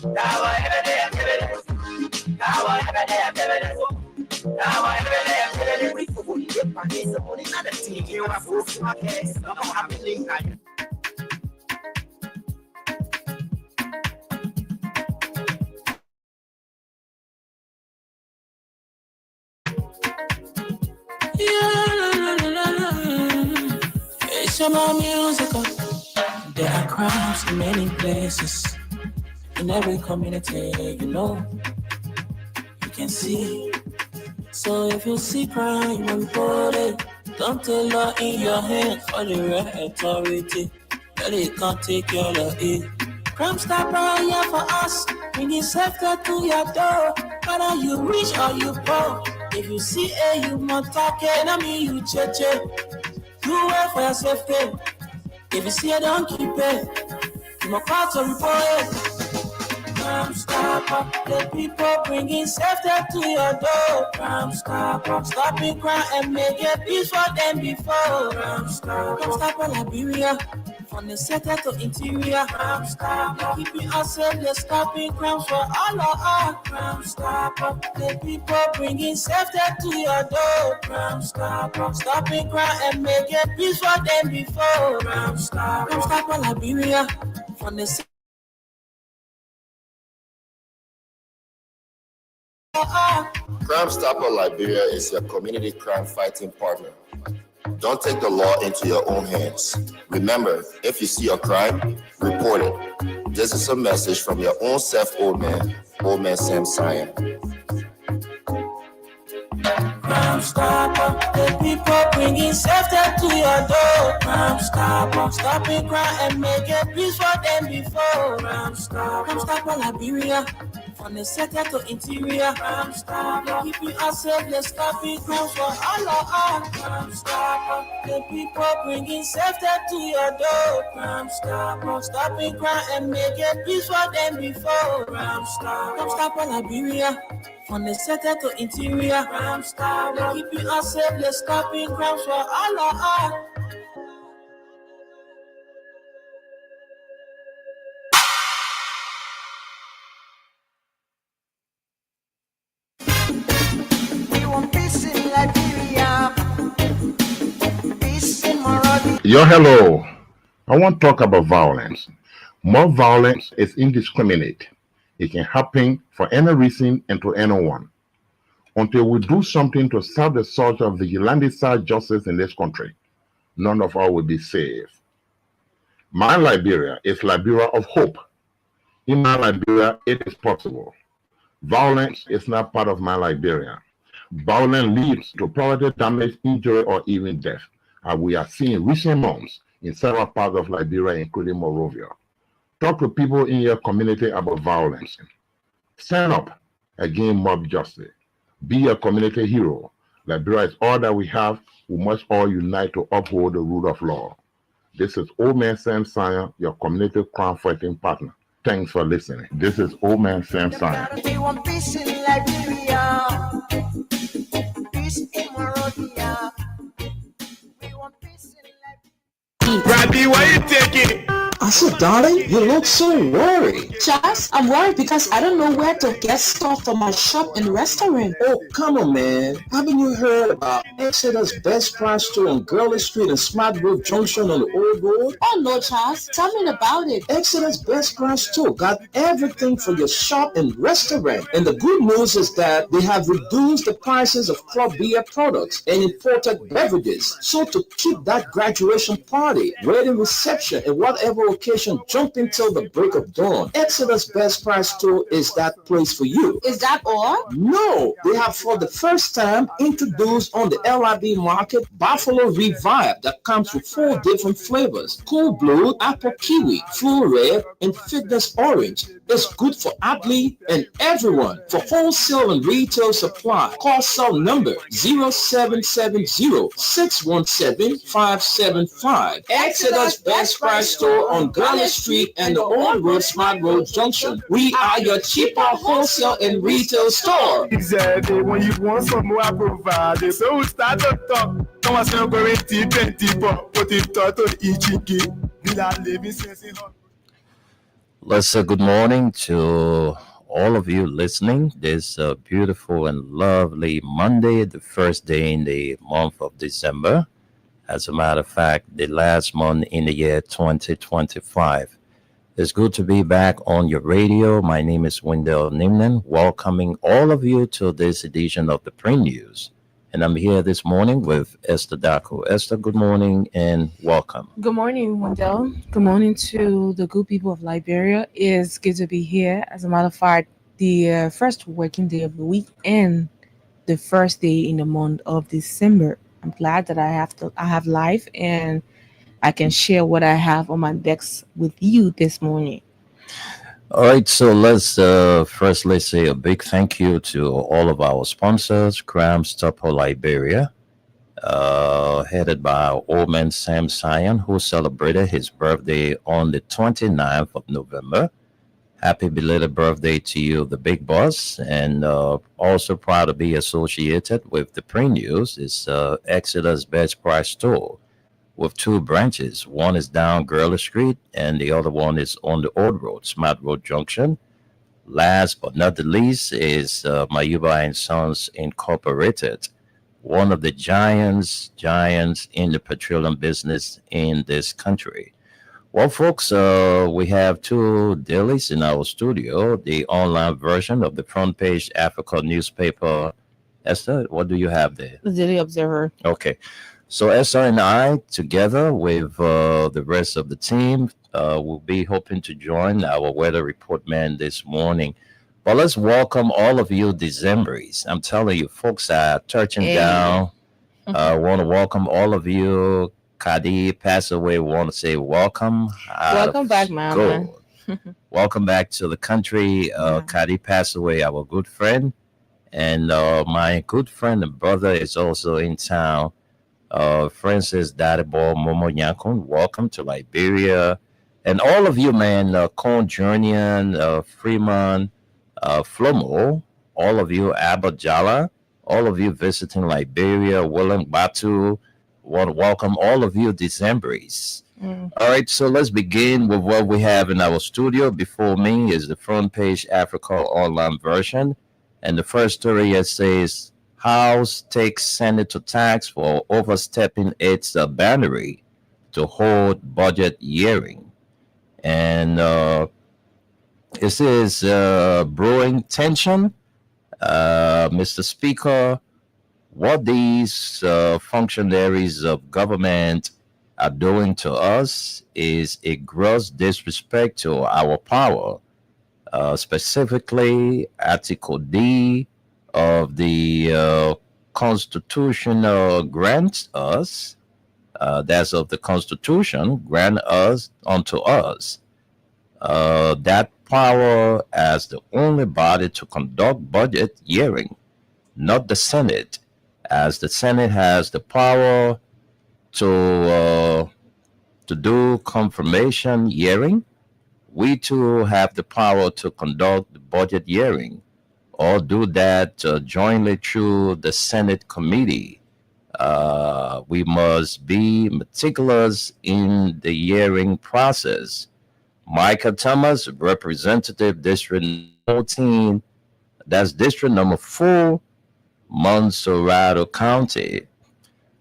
It's about musical. There are crimes in many places. In every community, you can see. So if you see crime, report it. Don't take law in your hands for the right authority. That it can't take care of it. Crime Stopper here for us. Bringing safety to your door. Whether you rich or you poor. If you see you must talk it. I mean you cheche. You wait for your safety. If you see it, don't keep it. You must call to report it. Crime Stopper, the people bringing safety to your door. Crime Stopper, stopping crime and make it peace for them before. Crime Stopper, Liberia, from the center to interior. Crime Stopper, keeping us safe, they're stopping crimes for all of us. Crime Stopper, the people bringing safety to your door. Crime Stopper, stopping crime and make it peace for them before. Crime Stopper, Liberia, from the center. Crime Stopper Liberia is your community crime fighting partner. Don't take the law into your own hands. Remember, if you see a crime, report it. This is a message from your own self, Old Man Sam Sion. Crime Stopper, the people bringing safety to your door. Crime Stopper, stopping crime and make it peace for them before. Crime Stopper Liberia, from the center to interior. Crime Stopper, keeping us safe, they're stopping crime for all of us. Crime Stopper, the people bringing safety to your door. Crime Stopper, stopping crime and make it peace for them before. Crime Stopper Liberia, from the center to interior. Crime Stopper, keeping us safe, they're stopping crimes for all of us. Yo, hello. I want to talk about violence. More violence is indiscriminate. It can happen for any reason and to anyone. Until we do something to stop the surge of vigilante-style justice in this country, none of us will be safe. My Liberia is Liberia of hope. In my Liberia, it is possible. Violence is not part of my Liberia. Violence leads to property damage, injury, or even death, as we are seeing recent months in several parts of Liberia, including Monrovia. Talk to people in your community about violence. Stand up against mob justice. Be a community hero. Liberia is all that we have. We must all unite to uphold the rule of law. This is Old Man Sam Sion, your community crime fighting partner. Thanks for listening. This is Old Man Sam Sion. We want peace in Liberia. Peace in Monrovia. We want peace in Liberia. Randy, why you taking? I said, darling, you look so worried. Charles, I'm worried because I don't know where to get stuff for my shop and restaurant. Oh, come on, man. Haven't you heard about Exodus Best Price Store on Gurley Street and Smart Grove Junction on the Old Road? Oh, no, Charles. Tell me about it. Exodus Best Price Store got everything for your shop and restaurant. And the good news is that they have reduced the prices of club beer products and imported beverages. So to keep that graduation party, wedding reception, and whatever occasion jumping till the break of dawn, Exodus Best Price Store is that place for you. Is that all? No, they have for the first time introduced on the LIB market Buffalo Revive that comes with 4 different flavors: Cool Blue, Apple Kiwi, Full Red, and Fitness Orange. It's good for athlete and everyone. For wholesale and retail supply, call cell number 0770-617-575. Exodus Best Price Store on Gurley Street and the Old Road Smart Road Junction. We are your cheaper wholesale and retail store. Exactly. When you want some more, I provide. So we start to talk. Come on, say go 20, put it to the itchy. We are living since Let's say good morning to all of you listening this beautiful and lovely Monday, the first day in the month of December. As a matter of fact, the last month in the year 2025. It's good to be back on your radio. My name is Wendell Nimnan, welcoming all of you to this edition of the Print News. And I'm here this morning with Esther Daco. Esther, good morning and welcome. Good morning, Wendell. Good morning to the good people of Liberia. It's good to be here. As a matter of fact, the first working day of the week and the first day in the month of December. I'm glad that I have life and I can share what I have on my decks with you this morning. All right, so let's say a big thank you to all of our sponsors, Crime Stopper Liberia, headed by our old man Sam Sion, who celebrated his birthday on the 29th of November. Happy belated birthday to you, the big boss, and also proud to be associated with the Print News. It's Exeter's best price store with two branches. One is down Gurley Street, and the other one is on the Old Road, Smart Road Junction. Last but not the least is Mayuba and Sons Incorporated, one of the giants in the petroleum business in this country. Well, folks, we have two dailies in our studio, the online version of the Front Page Africa newspaper. Esther, what do you have there? The Daily Observer. Okay. So Esther and I, together with the rest of the team, will be hoping to join our weather report man this morning. But let's welcome all of you Decemberies. I'm telling you, folks are touching down. I want to welcome all of you. Kadi passed away. Want to say welcome. Welcome back, Mama. Welcome back to the country. Kadi passed away, our good friend. And my good friend and brother is also in town. Francis Dadebo Momo Nyankun, welcome to Liberia. And all of you, man, Con Junian, Freeman, Flomo, all of you, Abajala, all of you visiting Liberia, William Batu, want to welcome all of you Decemberies. All right, so let's begin with what we have in our studio. Before me is the Front Page Africa online version. And the first story here says, House takes Senate to tax for overstepping its boundary to hold budget hearing. And it says brewing tension. Mr. Speaker, what these functionaries of government are doing to us is a gross disrespect to our power. Specifically, Article D of the Constitutional grants us, that's of the Constitution, grant us unto us that power as the only body to conduct budget hearing, not the Senate, as the Senate has the power to do confirmation hearing. We too have the power to conduct the budget hearing, or do that jointly through the Senate committee. We must be meticulous in the hearing process. Michael Thomas, Representative District 14, that's District number 4, Montserrado County.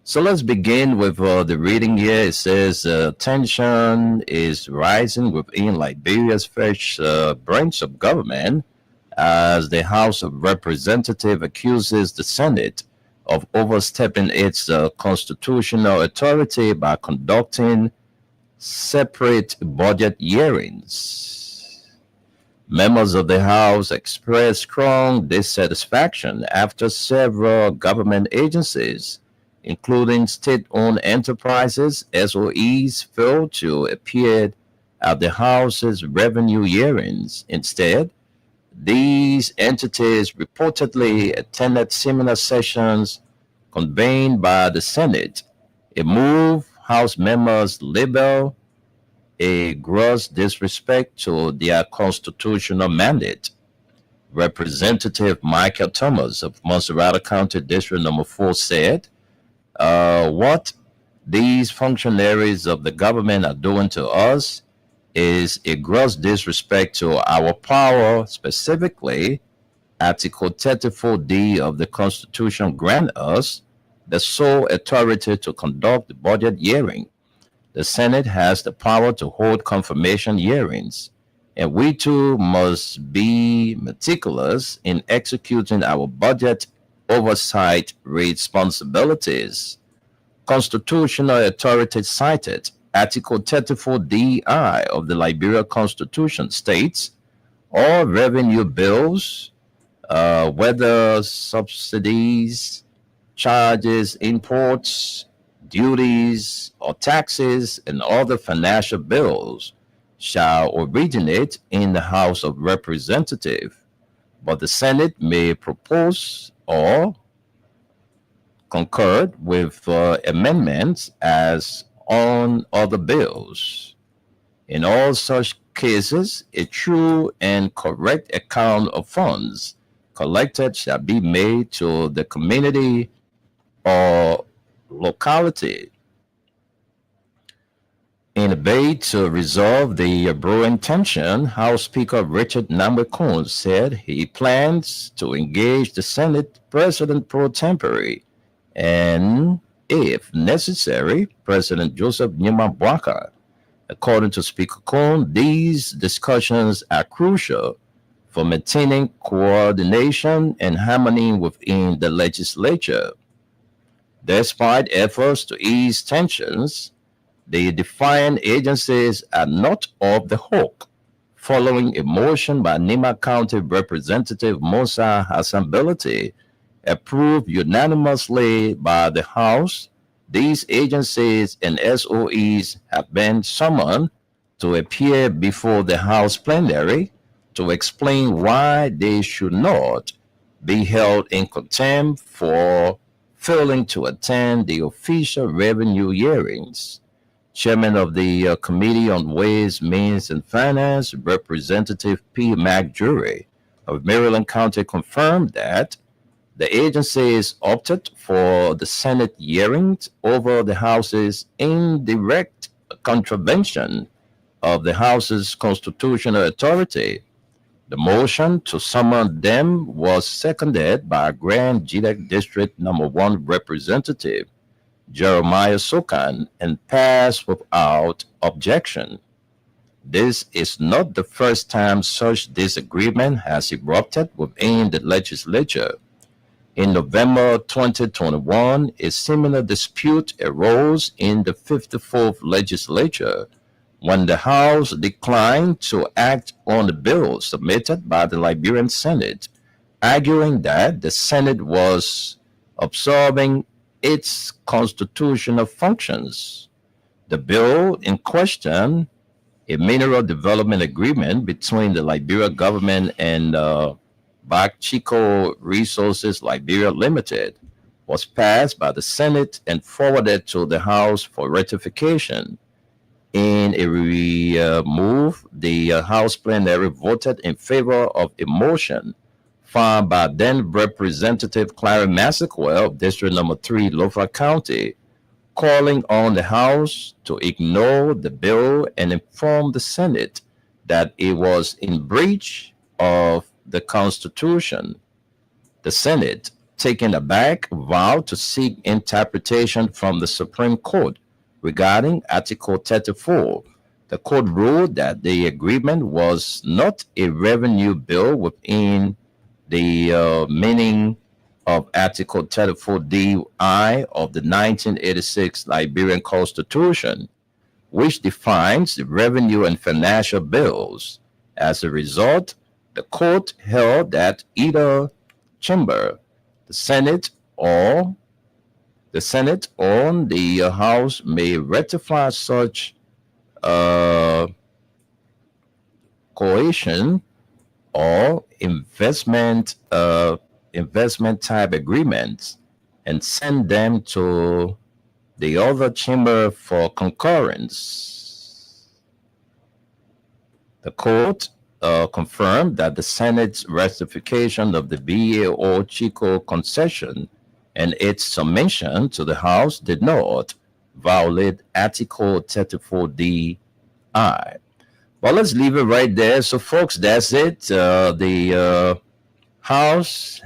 So let's begin with the reading here. It says tension is rising within Liberia's first branch of government as the House of Representatives accuses the Senate of overstepping its constitutional authority by conducting separate budget hearings. Members of the House expressed strong dissatisfaction after several government agencies, including state-owned enterprises, SOEs, failed to appear at the House's revenue hearings. Instead, these entities reportedly attended similar sessions convened by the Senate, a move House members label a gross disrespect to their constitutional mandate. Representative Michael Thomas of Montserrado County District number 4 said, what these functionaries of the government are doing to us is a gross disrespect to our power, specifically Article 34D of the Constitution grants us the sole authority to conduct the budget hearing. The Senate has the power to hold confirmation hearings, and we too must be meticulous in executing our budget oversight responsibilities. Constitutional authority cited Article 34DI of the Liberia Constitution states all revenue bills, whether subsidies, charges, imports, duties, or taxes, and other financial bills shall originate in the House of Representatives, but the Senate may propose or concur with amendments as on other bills. In all such cases, a true and correct account of funds collected shall be made to the community or locality. In a bid to resolve the brewing tension, House Speaker Richard Namwekun said he plans to engage the Senate President pro tempore and, if necessary, President Joseph Newman Bwaka. According to Speaker Kun, these discussions are crucial for maintaining coordination and harmony within the legislature. Despite efforts to ease tensions, the defiant agencies are not off the hook. Following a motion by Nima County Representative Musa Hassan Bility, approved unanimously by the House, these agencies and SOEs have been summoned to appear before the House plenary to explain why they should not be held in contempt for failing to attend the official revenue hearings. Chairman of the Committee on Ways, Means, and Finance, Representative P. McJury of Maryland County confirmed that the agencies opted for the Senate hearings over the House's indirect contravention of the House's constitutional authority. The motion to summon them was seconded by Grand Jidak District Number 1 Representative Jeremiah Sokan and passed without objection. This is not the first time such disagreement has erupted within the legislature. In November 2021, a similar dispute arose in the 54th legislature when the House declined to act on the bill submitted by the Liberian Senate, arguing that the Senate was absorbing its constitutional functions. The bill in question, a mineral development agreement between the Liberia government and Chico Resources Liberia Limited, was passed by the Senate and forwarded to the House for ratification. In a move, the House plenary voted in favor of a motion filed by then Representative Clary Massaquoi of District Number 3, Lofa County, calling on the House to ignore the bill and inform the Senate that it was in breach of the Constitution. The Senate, taken aback, vowed to seek interpretation from the Supreme Court regarding Article 34. The court ruled that the agreement was not a revenue bill within the meaning of Article 34DI of the 1986 Liberian Constitution, which defines the revenue and financial bills. As a result, the court held that either chamber, the Senate or the House, may ratify such coalition or investment type agreements and send them to the other chamber for concurrence. The court confirmed that the Senate's ratification of the BAO Chico concession and its submission to the House did not violate Article 34DI. Well, let's leave it right there. So, folks, that's it. The House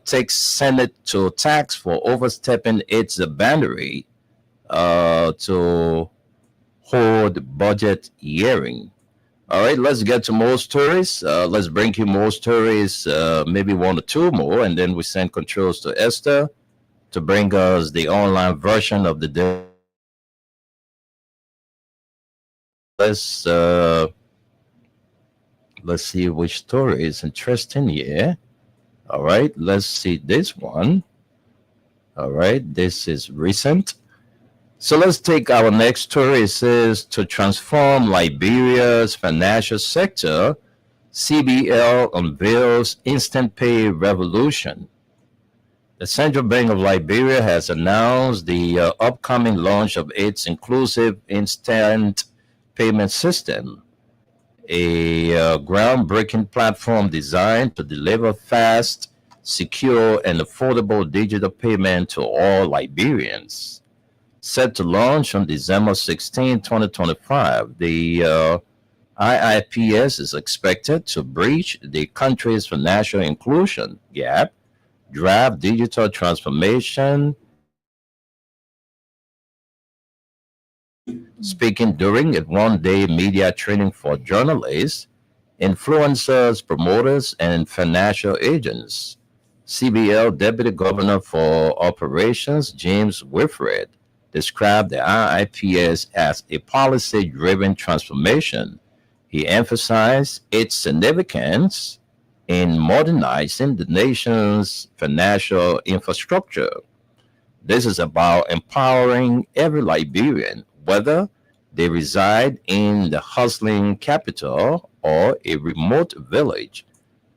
takes Senate to tax for overstepping its boundary to hold budget hearing. All right, let's get to more stories. Let's bring you more stories, maybe one or two more, and then we send controls to Esther to bring us the online version of the day. Let's see which story is interesting here. All right, let's see this one. All right, this is recent. So let's take our next story. It says to transform Liberia's financial sector, CBL unveils instant pay revolution. The Central Bank of Liberia has announced the upcoming launch of its inclusive instant payment system, a groundbreaking platform designed to deliver fast, secure, and affordable digital payment to all Liberians. Set to launch on December 16, 2025, the IIPS is expected to breach the country's financial inclusion gap, drive digital transformation. Speaking during a one-day media training for journalists, influencers, promoters, and financial agents, CBL Deputy Governor for Operations James Wilfred described the IIPS as a policy-driven transformation. He emphasized its significance in modernizing the nation's financial infrastructure. This is about empowering every Liberian, whether they reside in the hustling capital or a remote village.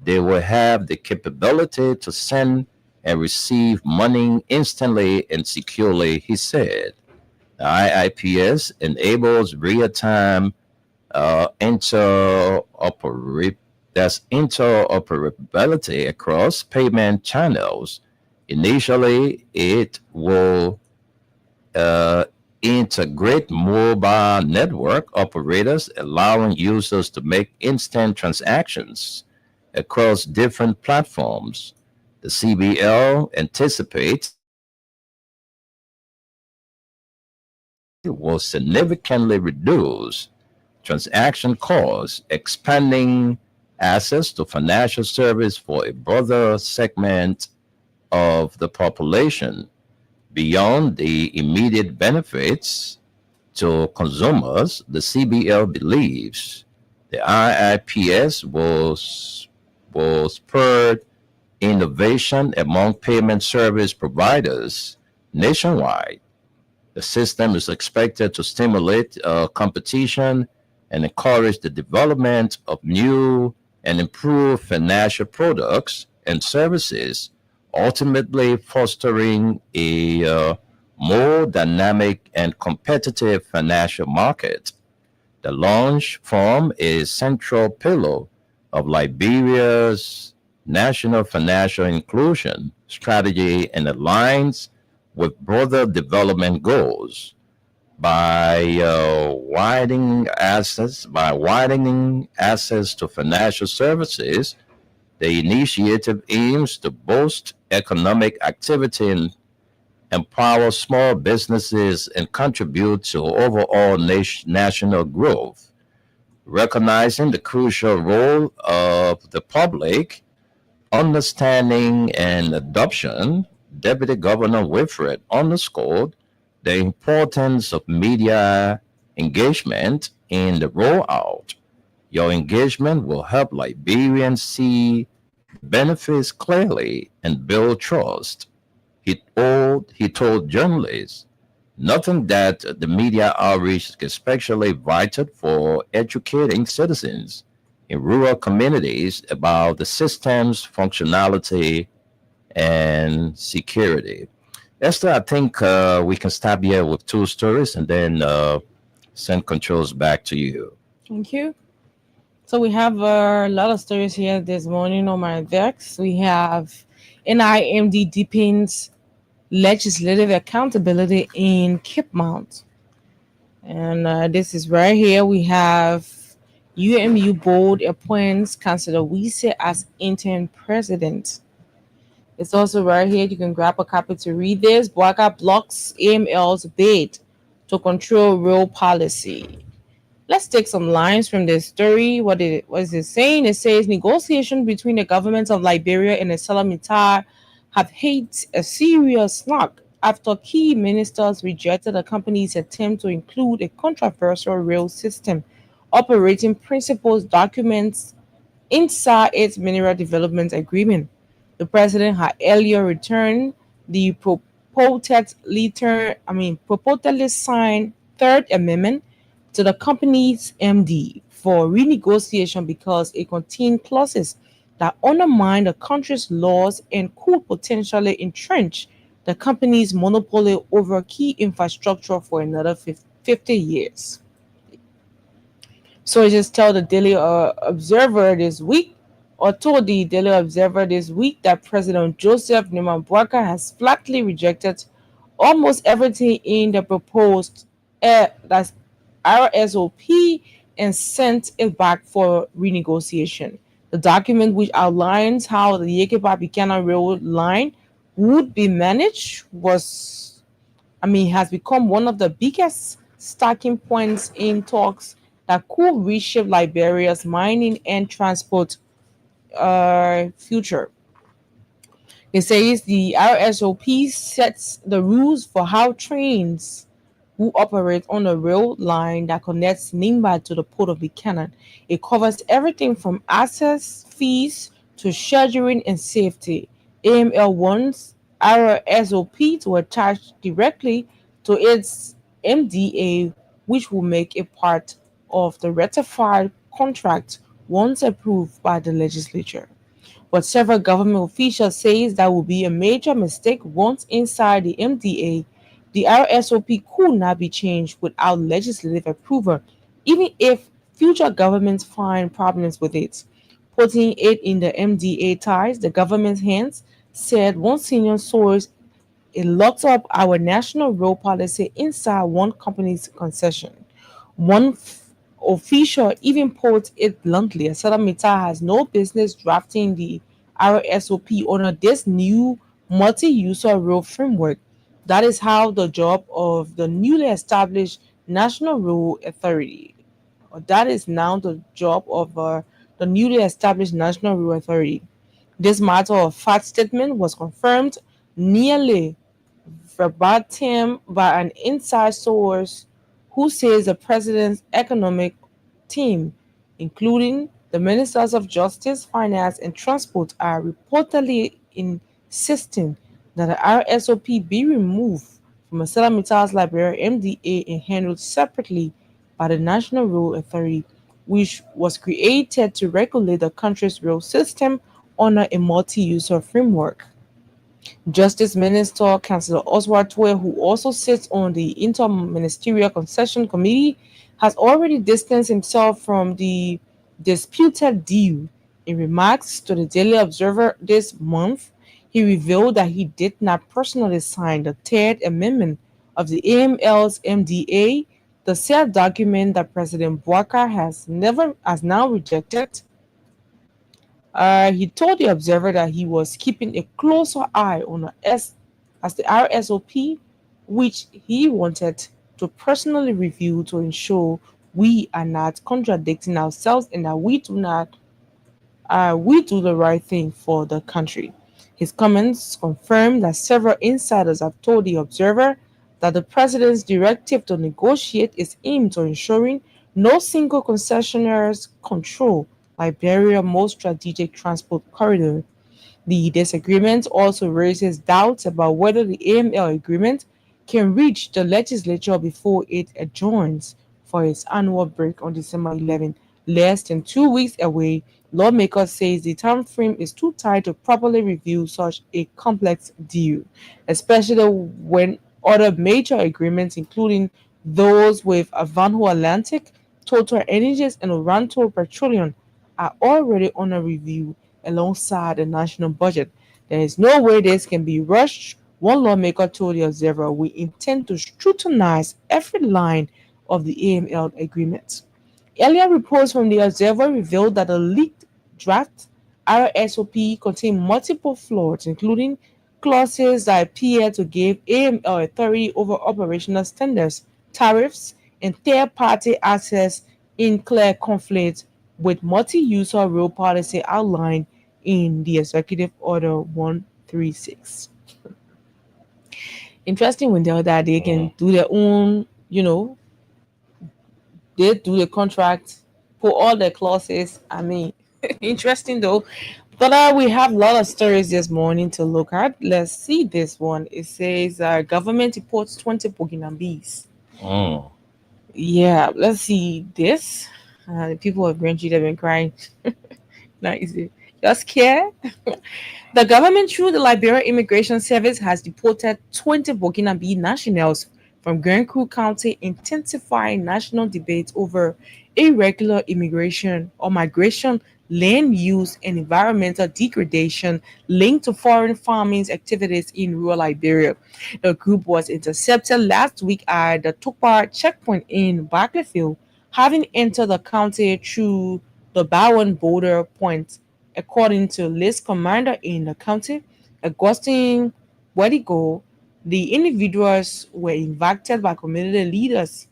They will have the capability to send and receive money instantly and securely, he said. The IIPS enables real-time interoperability across payment channels. Initially, it will integrate mobile network operators, allowing users to make instant transactions across different platforms. The CBL anticipates it will significantly reduce transaction costs, expanding access to financial service for a broader segment of the population. Beyond the immediate benefits to consumers, the CBL believes the IIPS will spur innovation among payment service providers nationwide. The system is expected to stimulate competition and encourage the development of new and improved financial products and services, ultimately fostering a more dynamic and competitive financial market. The launch forms a central pillar of Liberia's national financial inclusion strategy and aligns with broader development goals. By widening access to financial services, the initiative aims to boost economic activity and empower small businesses and contribute to overall national growth. Recognizing the crucial role of the public, understanding and adoption, Deputy Governor Wilfred underscored the importance of media engagement in the rollout. Your engagement will help Liberians see benefits clearly and build trust. He told journalists, nothing that the media outreach is especially vital for educating citizens in rural communities about the system's functionality and security. Esther, I think we can stop here with two stories and then send controls back to you. Thank you. So we have a lot of stories here this morning on my decks. We have NIMD deepens legislative accountability in Cape Mount. And this is right here. We have UMU board appoints Councillor Wise as interim president. It's also right here. You can grab a copy to read this. Bwaka blocks AML's bid to control real policy. Let's take some lines from this story. What is it saying? It says negotiations between the government of Liberia and the Salamita have hit a serious knock after key ministers rejected the company's attempt to include a controversial rail system operating principles documents inside its mineral development agreement. The president had earlier returned the purportedly signed Third Amendment to the company's MD for renegotiation because it contained clauses that undermine the country's laws and could potentially entrench the company's monopoly over key infrastructure for another 50 years. So I just tell the Daily Observer this week, or told the Daily Observer this week, that President Joseph Nima Bwaka has flatly rejected almost everything in the proposed that's RSOP and sent it back for renegotiation. The document, which outlines how the Yekepa Bikana Railroad line would be managed, has become one of the biggest sticking points in talks that could reshape Liberia's mining and transport future. It says the RSOP sets the rules for how trains who operate on a rail line that connects Nimba to the port of Buchanan. It covers everything from access fees to scheduling and safety. AML wants RSOP to attach directly to its MDA, which will make it part of the ratified contract once approved by the legislature. But several government officials say that will be a major mistake once inside the MDA. The RSOP could not be changed without legislative approval, even if future governments find problems with it. Putting it in the MDA ties the government's hands, said one senior source. It locks up our national road policy inside one company's concession. One official even put it bluntly: Salamita has no business drafting the RSOP under this new multi-user road framework. That is how the job of the newly established National Road Authority. Or that is now the job of the newly established National Road Authority. This matter of fact statement was confirmed nearly verbatim by an inside source who says the president's economic team, including the ministers of justice, finance, and transport, are reportedly insisting that the RSOP be removed from Salamita's Liberia MDA and handled separately by the National Road Authority, which was created to regulate the country's road system under a multi-user framework. Justice Minister Councillor Oswald Twe, who also sits on the Inter-Ministerial Concession Committee, has already distanced himself from the disputed deal. In remarks to the Daily Observer this month, he revealed that he did not personally sign the Third Amendment of the AML's MDA, the said document that President Bwaka has now rejected. He told the Observer that he was keeping a closer eye on the RSOP, which he wanted to personally review to ensure we are not contradicting ourselves and that we do the right thing for the country. His comments confirmed that several insiders have told the Observer that the president's directive to negotiate is aimed to ensuring no single concessionaires control Liberia's most strategic transport corridor. The disagreement also raises doubts about whether the AML agreement can reach the legislature before it adjourns for its annual break on December 11, less than 2 weeks away. Lawmakers say the time frame is too tight to properly review such a complex deal, especially when other major agreements, including those with Avanho Atlantic, Total Energies, and Oranto Petroleum, are already under review alongside the national budget. There is no way this can be rushed. One lawmaker told the Observer, we intend to scrutinize every line of the AML agreement. Earlier reports from the Observer revealed that the leaked draft RSOP contained multiple flaws, including clauses that appear to give AML authority over operational standards, tariffs, and third-party access in clear conflict with multi-user role policy outlined in the Executive Order 136. Interesting when that they can do their own, they do the contract, put all the clauses. I mean, interesting though. But we have a lot of stories this morning to look at. Let's see this one. It says government reports 20 Burkina bees. Mm. Yeah, let's see this. The people of Grand have been crying. Nice. You're scared? The government, through the Liberia Immigration Service, has deported 20 Burkinabe nationals from Grand Cru County, intensifying national debate over irregular immigration or migration, land use, and environmental degradation linked to foreign farming activities in rural Liberia. The group was intercepted last week at the Tokpa checkpoint in Barclayfield, having entered the county through the Bowen border point. According to list commander in the county, Augustine Wedigo, the individuals were invited by community leaders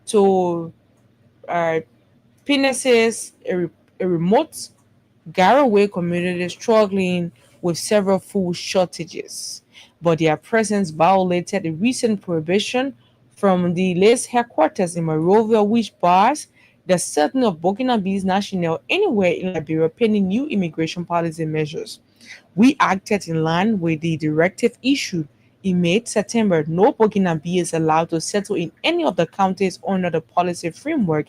to Pinnaces, a remote Garaway community struggling with several food shortages. But their presence violated a recent prohibition from the list headquarters in Monrovia, which bars the settling of Burkinabe's national anywhere in Liberia pending new immigration policy measures. We acted in line with the directive issued in May-September. No Burkinabe is allowed to settle in any of the counties under the policy framework.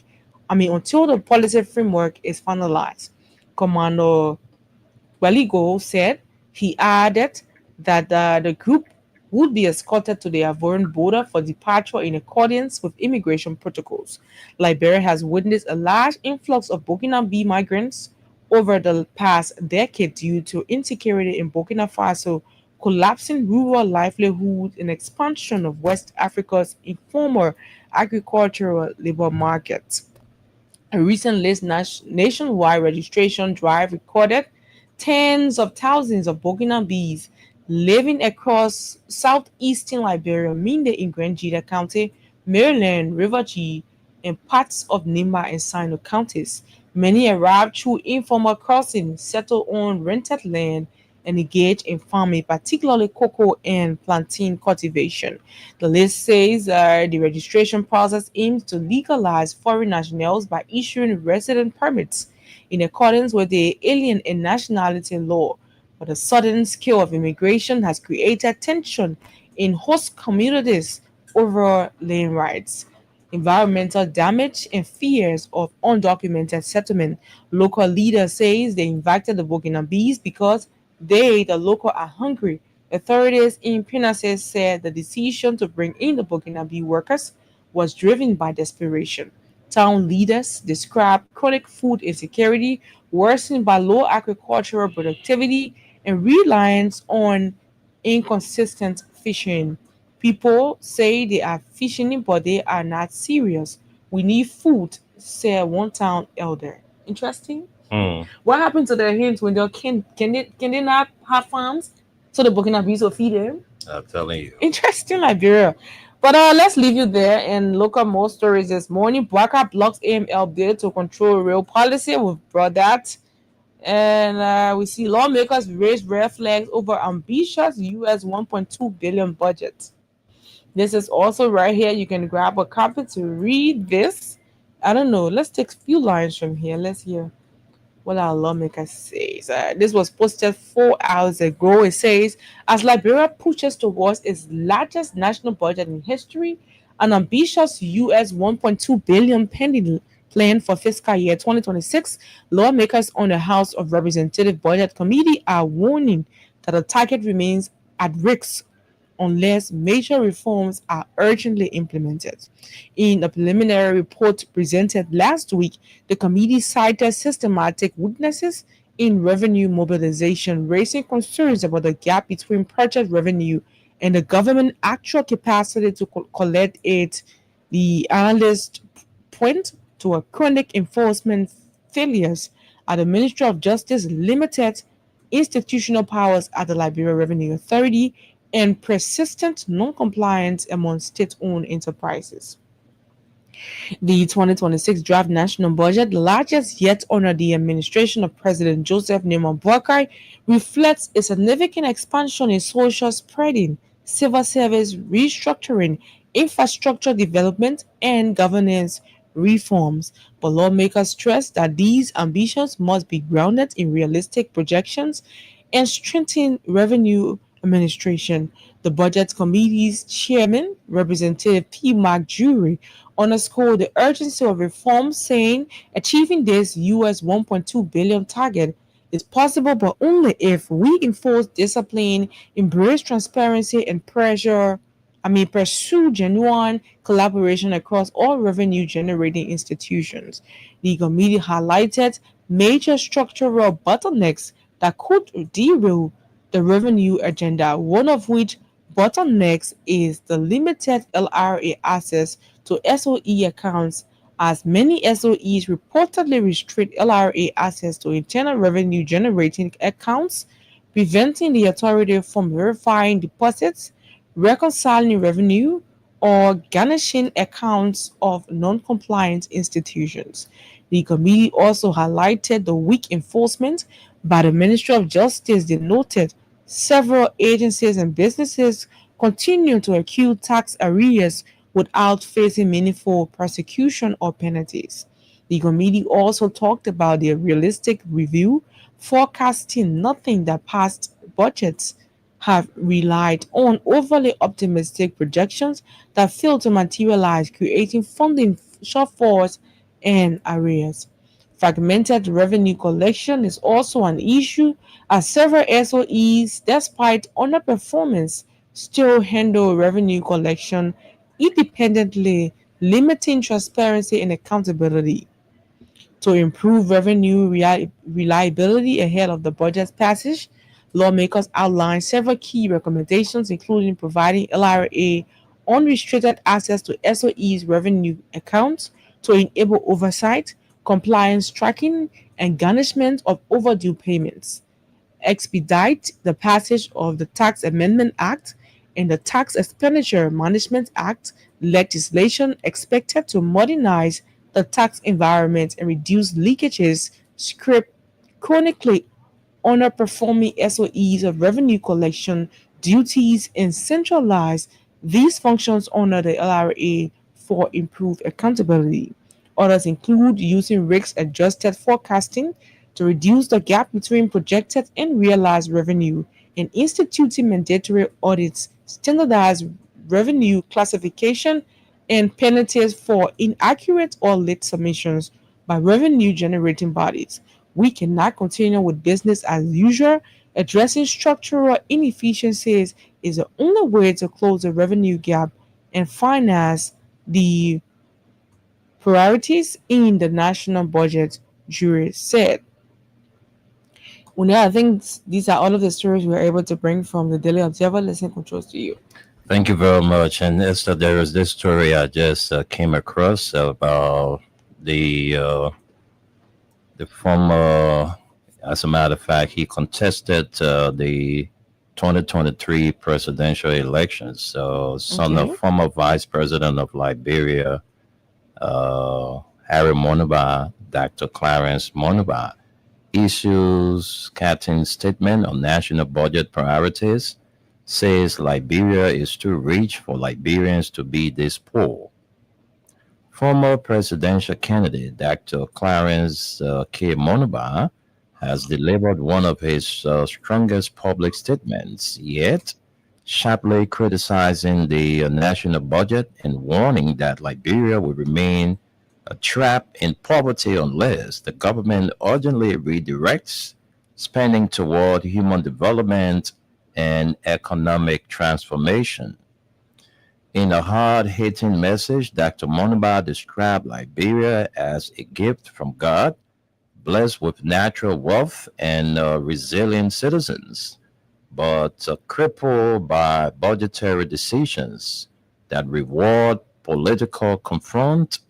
Until the policy framework is finalized. Commander Waligo said. He added that the group would be escorted to the Ivorian border for departure in accordance with immigration protocols. Liberia has witnessed a large influx of Burkinabe migrants over the past decade due to insecurity in Burkina Faso, collapsing rural livelihood, and expansion of West Africa's informal agricultural labor market. A recent list nationwide registration drive recorded tens of thousands of Burkinabes living across southeastern Liberia, mainly in Grand Jida County, Maryland, River G, and parts of Nimba and Sino counties. Many arrived through informal crossings, settled on rented land, and engaged in farming, particularly cocoa and plantain cultivation. The list says the registration process aims to legalize foreign nationals by issuing resident permits in accordance with the Alien and Nationality Law. But the sudden scale of immigration has created tension in host communities over land rights, environmental damage, and fears of undocumented settlement. Local leaders say they invited the Burkinabes because they, the local, are hungry. Authorities in Pinnaces said the decision to bring in the Burkinabe workers was driven by desperation. Town leaders described chronic food insecurity, worsened by low agricultural productivity, and reliance on inconsistent fishing. People say they are fishing, but they are not serious. We need food, said one town elder. Interesting. Mm. What happened to their hands when they can they not have farms so the Burkinabes will feed them? I'm telling you. Interesting, Liberia. But let's leave you there and look at more stories this morning. BRCA blocks AML bill to control real policy. We've brought that. And we see lawmakers raise red flags over ambitious US 1.2 billion budget. This is also right here. You can grab a copy to read this. I don't know. Let's take a few lines from here. Let's hear what our lawmaker says. This was posted 4 hours ago. It says, as Liberia pushes towards its largest national budget in history, an ambitious US 1.2 billion pending plan for fiscal year 2026, lawmakers on the House of Representatives Budget Committee are warning that the target remains at risk unless major reforms are urgently implemented. In a preliminary report presented last week, the committee cited systematic weaknesses in revenue mobilization, raising concerns about the gap between project revenue and the government actual capacity to collect it. The analyst point to a chronic enforcement failures at the Ministry of Justice, limited institutional powers at the Liberia Revenue Authority, and persistent non-compliance among state-owned enterprises. The 2026 draft national budget, the largest yet under the administration of President Joseph Nayman Boakai, reflects a significant expansion in social spreading, civil service restructuring, infrastructure development, and governance reforms. But lawmakers stress that these ambitions must be grounded in realistic projections and strengthen revenue administration. The Budget Committee's chairman, Representative P. Mark Jury, underscored the urgency of reform, saying achieving this US 1.2 billion target is possible, but only if we enforce discipline, embrace transparency, and pursue genuine collaboration across all revenue generating institutions. The committee highlighted major structural bottlenecks that could derail the revenue agenda, one of which bottlenecks is the limited LRA access to SOE accounts, as many SOEs reportedly restrict LRA access to internal revenue generating accounts, preventing the authority from verifying deposits, reconciling revenue, or garnishing accounts of non-compliant institutions. The committee also highlighted the weak enforcement by the Ministry of Justice. They noted several agencies and businesses continue to accrue tax arrears without facing meaningful prosecution or penalties. The committee also talked about the realistic review, forecasting nothing that past budgets have relied on overly optimistic projections that fail to materialize, creating funding shortfalls and arrears. Fragmented revenue collection is also an issue, as several SOEs, despite underperformance, still handle revenue collection independently, limiting transparency and accountability. To improve revenue reliability ahead of the budget's passage, lawmakers outlined several key recommendations, including providing LRA unrestricted access to SOE's revenue accounts to enable oversight, compliance tracking, and garnishment of overdue payments, expedite the passage of the Tax Amendment Act and the Tax Expenditure Management Act, legislation expected to modernize the tax environment and reduce leakages, script chronically underperforming SOEs of revenue collection duties, and centralize these functions under the LRA for improved accountability. Others include using risk adjusted forecasting to reduce the gap between projected and realized revenue, and instituting mandatory audits, standardized revenue classification, and penalties for inaccurate or late submissions by revenue generating bodies. We cannot continue with business as usual. Addressing structural inefficiencies is the only way to close the revenue gap and finance the priorities in the national budget, Jury said. Well, I think these are all of the stories we were able to bring from the Daily Observer. Listen, controls to you. Thank you very much. And Esther, there is this story I just came across about the former, as a matter of fact, he contested the 2023 presidential elections. So, son of former Vice President of Liberia, Harry Monaba, Dr. Clarence Monaba, issues cutting statement on national budget priorities, says Liberia is too rich for Liberians to be this poor. Former presidential candidate Dr. Clarence K. Monaba has delivered one of his strongest public statements yet, sharply criticizing the national budget and warning that Liberia will remain trapped in poverty unless the government urgently redirects spending toward human development and economic transformation. In a hard-hitting message, Dr. Monaba described Liberia as a gift from God, blessed with natural wealth and resilient citizens, but crippled by budgetary decisions that reward political confront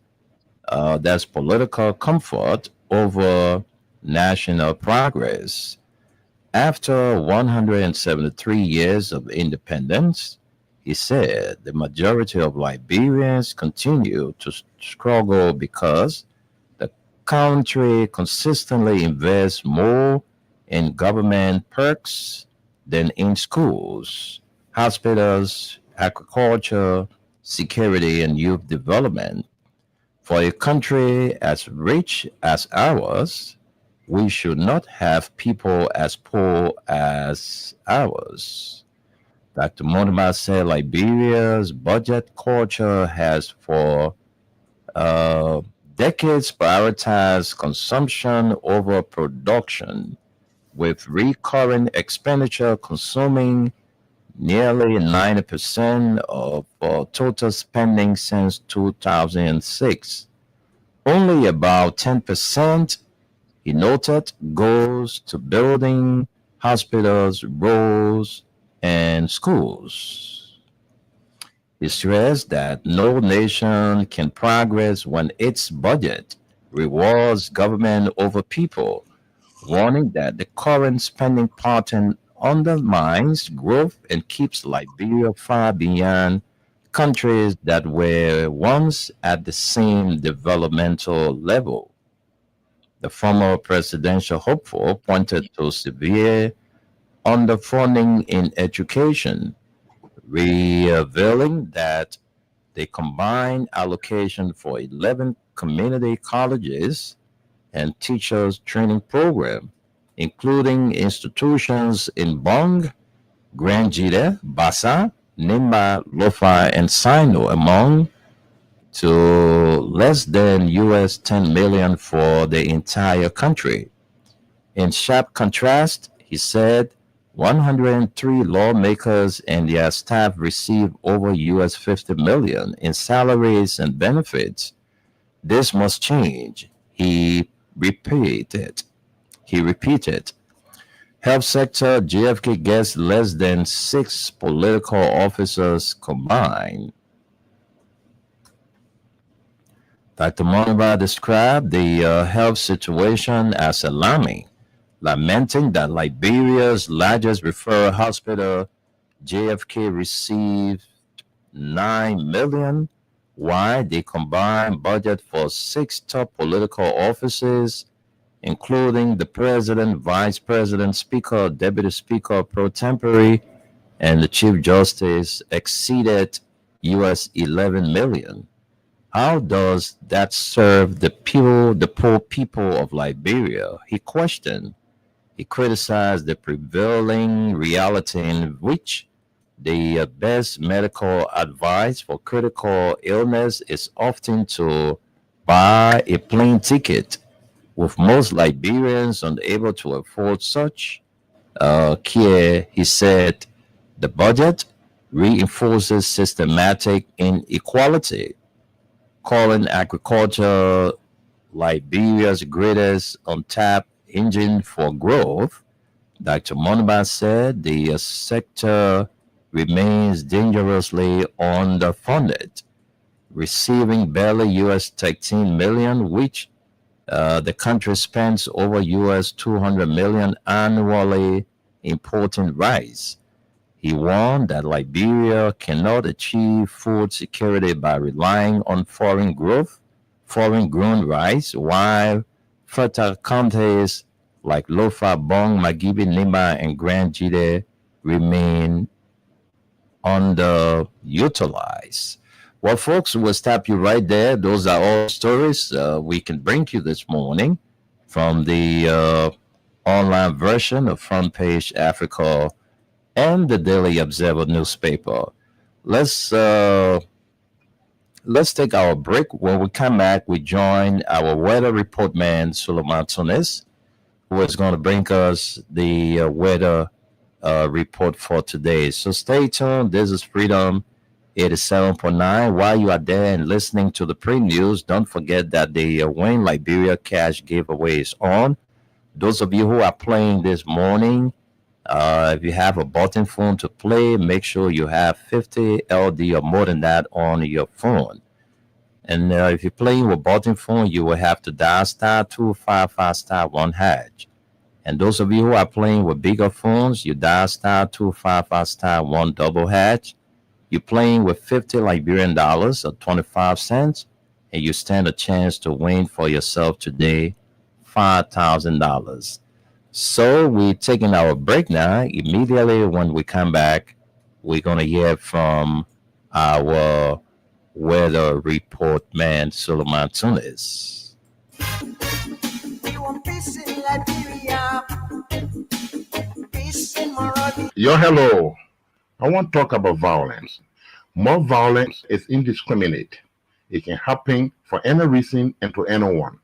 That's political comfort over national progress. After 173 years of independence, he said the majority of Liberians continue to struggle because the country consistently invests more in government perks than in schools, hospitals, agriculture, security, and youth development. For a country as rich as ours, we should not have people as poor as ours. Dr. Montebat said Liberia's budget culture has for uh, decades prioritized consumption over production, with recurring expenditure consuming nearly 90% of total spending since 2006. Only about 10%, he noted, goes to building hospitals, roads, and schools. He stressed that no nation can progress when its budget rewards government over people, warning that the current spending pattern undermines growth and keeps Liberia far beyond countries that were once at the same developmental level. The former presidential hopeful pointed to severe underfunding in education, revealing that the combined allocation for 11 community colleges and teachers training program, including institutions in Bong, Grand Jide, Bassa, Nimba, Lofa, and Sino, among to less than US 10 million for the entire country. In sharp contrast, he said 103 lawmakers and their staff receive over US 50 million in salaries and benefits. This must change, repeated. He repeated, health sector JFK gets less than 6 political officers combined. Dr. Monaba described the health situation as alarming, lamenting that Liberia's largest referral hospital, JFK, received 9 million, while the combined budget for 6 top political offices, including the president, vice president, speaker, deputy speaker pro tempore, and the chief justice, exceeded US 11 million. How does that serve the people, the poor people of Liberia? He questioned. He criticized the prevailing reality in which the best medical advice for critical illness is often to buy a plane ticket, with most Liberians unable to afford such care. He said the budget reinforces systematic inequality, calling agriculture Liberia's greatest untapped engine for growth. Dr. Monaba said the sector remains dangerously underfunded, receiving barely US 13 million, which the country spends over US 200 million annually importing rice. He warned that Liberia cannot achieve food security by relying on foreign grown rice, while fertile counties like Lofa, Bong, Magibi, Nimba, and Grand Jide remain underutilized. Well, folks, we'll stop you right there. Those are all stories we can bring you this morning from the online version of Front Page Africa and the Daily Observer newspaper. Let's take our break. When we come back, we join our weather report man, Suleiman Tunis, who is going to bring us the weather report for today. So stay tuned. This is Freedom 87.9. While you are there and listening to the pre-news, don't forget that the Win Liberia cash giveaway is on. Those of you who are playing this morning, if you have a button phone to play, make sure you have 50 LD or more than that on your phone. And if you're playing with button phone, you will have to dial *255*1#. And those of you who are playing with bigger phones, you dial *255*1#. You're playing with 50 Liberian dollars or 25 cents, and you stand a chance to win for yourself today $5,000. So we're taking our break now. Immediately when we come back, we're going to hear from our weather report man, Suleiman Tunis. We want peace in Liberia, peace in Monrovia. Yo, hello. I want to talk about violence. More violence is indiscriminate. It can happen for any reason and to anyone.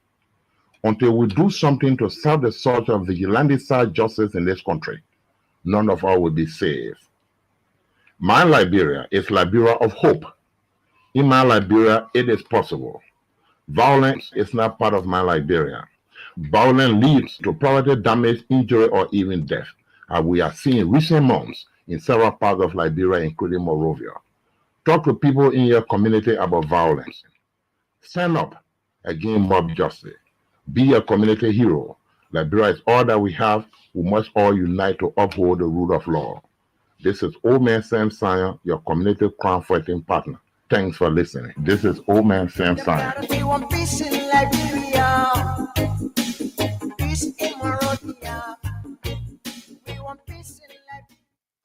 Until we do something to serve the sort of vigilante-style justice in this country, none of us will be safe. My Liberia is Liberia of hope. In my Liberia, it is possible. Violence is not part of my Liberia. Violence leads to property damage, injury, or even death, as we are seeing in recent months in several parts of Liberia, including Monrovia. Talk to people in your community about violence. Stand up against mob justice. Be a community hero. Liberia is all that we have. We must all unite to uphold the rule of law. This is Old Man Sam Sion, your community crime fighting partner. Thanks for listening. This is Old Man Sam Sion. We want peace in Liberia, peace in Monrovia. We want peace in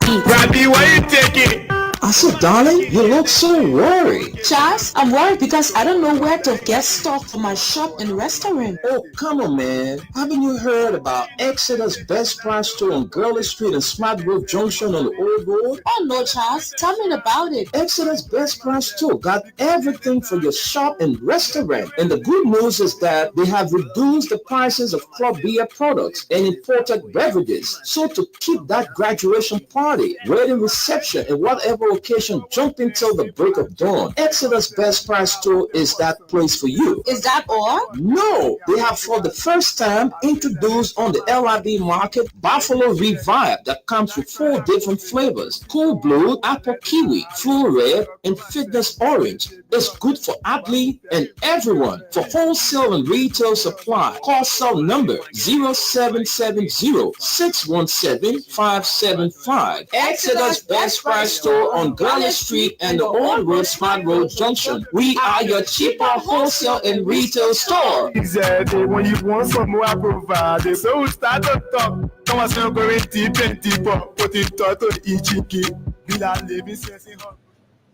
Liberia. Rabbi, why you taking? I said, darling, you look so worried. Charles, I'm worried because I don't know where to get stuff for my shop and restaurant. Oh, come on, man. Haven't you heard about Exodus Best Price Store on Gurley Street and Smart Grove Junction on the Old Road? Oh no, Charles, tell me about it. Exodus Best Price Store got everything for your shop and restaurant. And the good news is that they have reduced the prices of club beer products and imported beverages. So to keep that graduation party, wedding reception, and whatever occasion jumping till the break of dawn, Exodus Best Price Store is that place for you. Is that all? No, they have for the first time introduced on the LIB market Buffalo Revive that comes with 4 different flavors: Cool Blue, Apple Kiwi, Full Red, and Fitness Orange. It's good for athlete and everyone. For wholesale and retail supply, call cell number 0770-617-575. Exodus Best Price Store on Gurley Street and the Old Road Smart Road Junction. We are your cheaper wholesale and retail store. Exactly. When you want some more, I provide. So we start to talk. Come on, so go in deep and deeper. Put it to each key.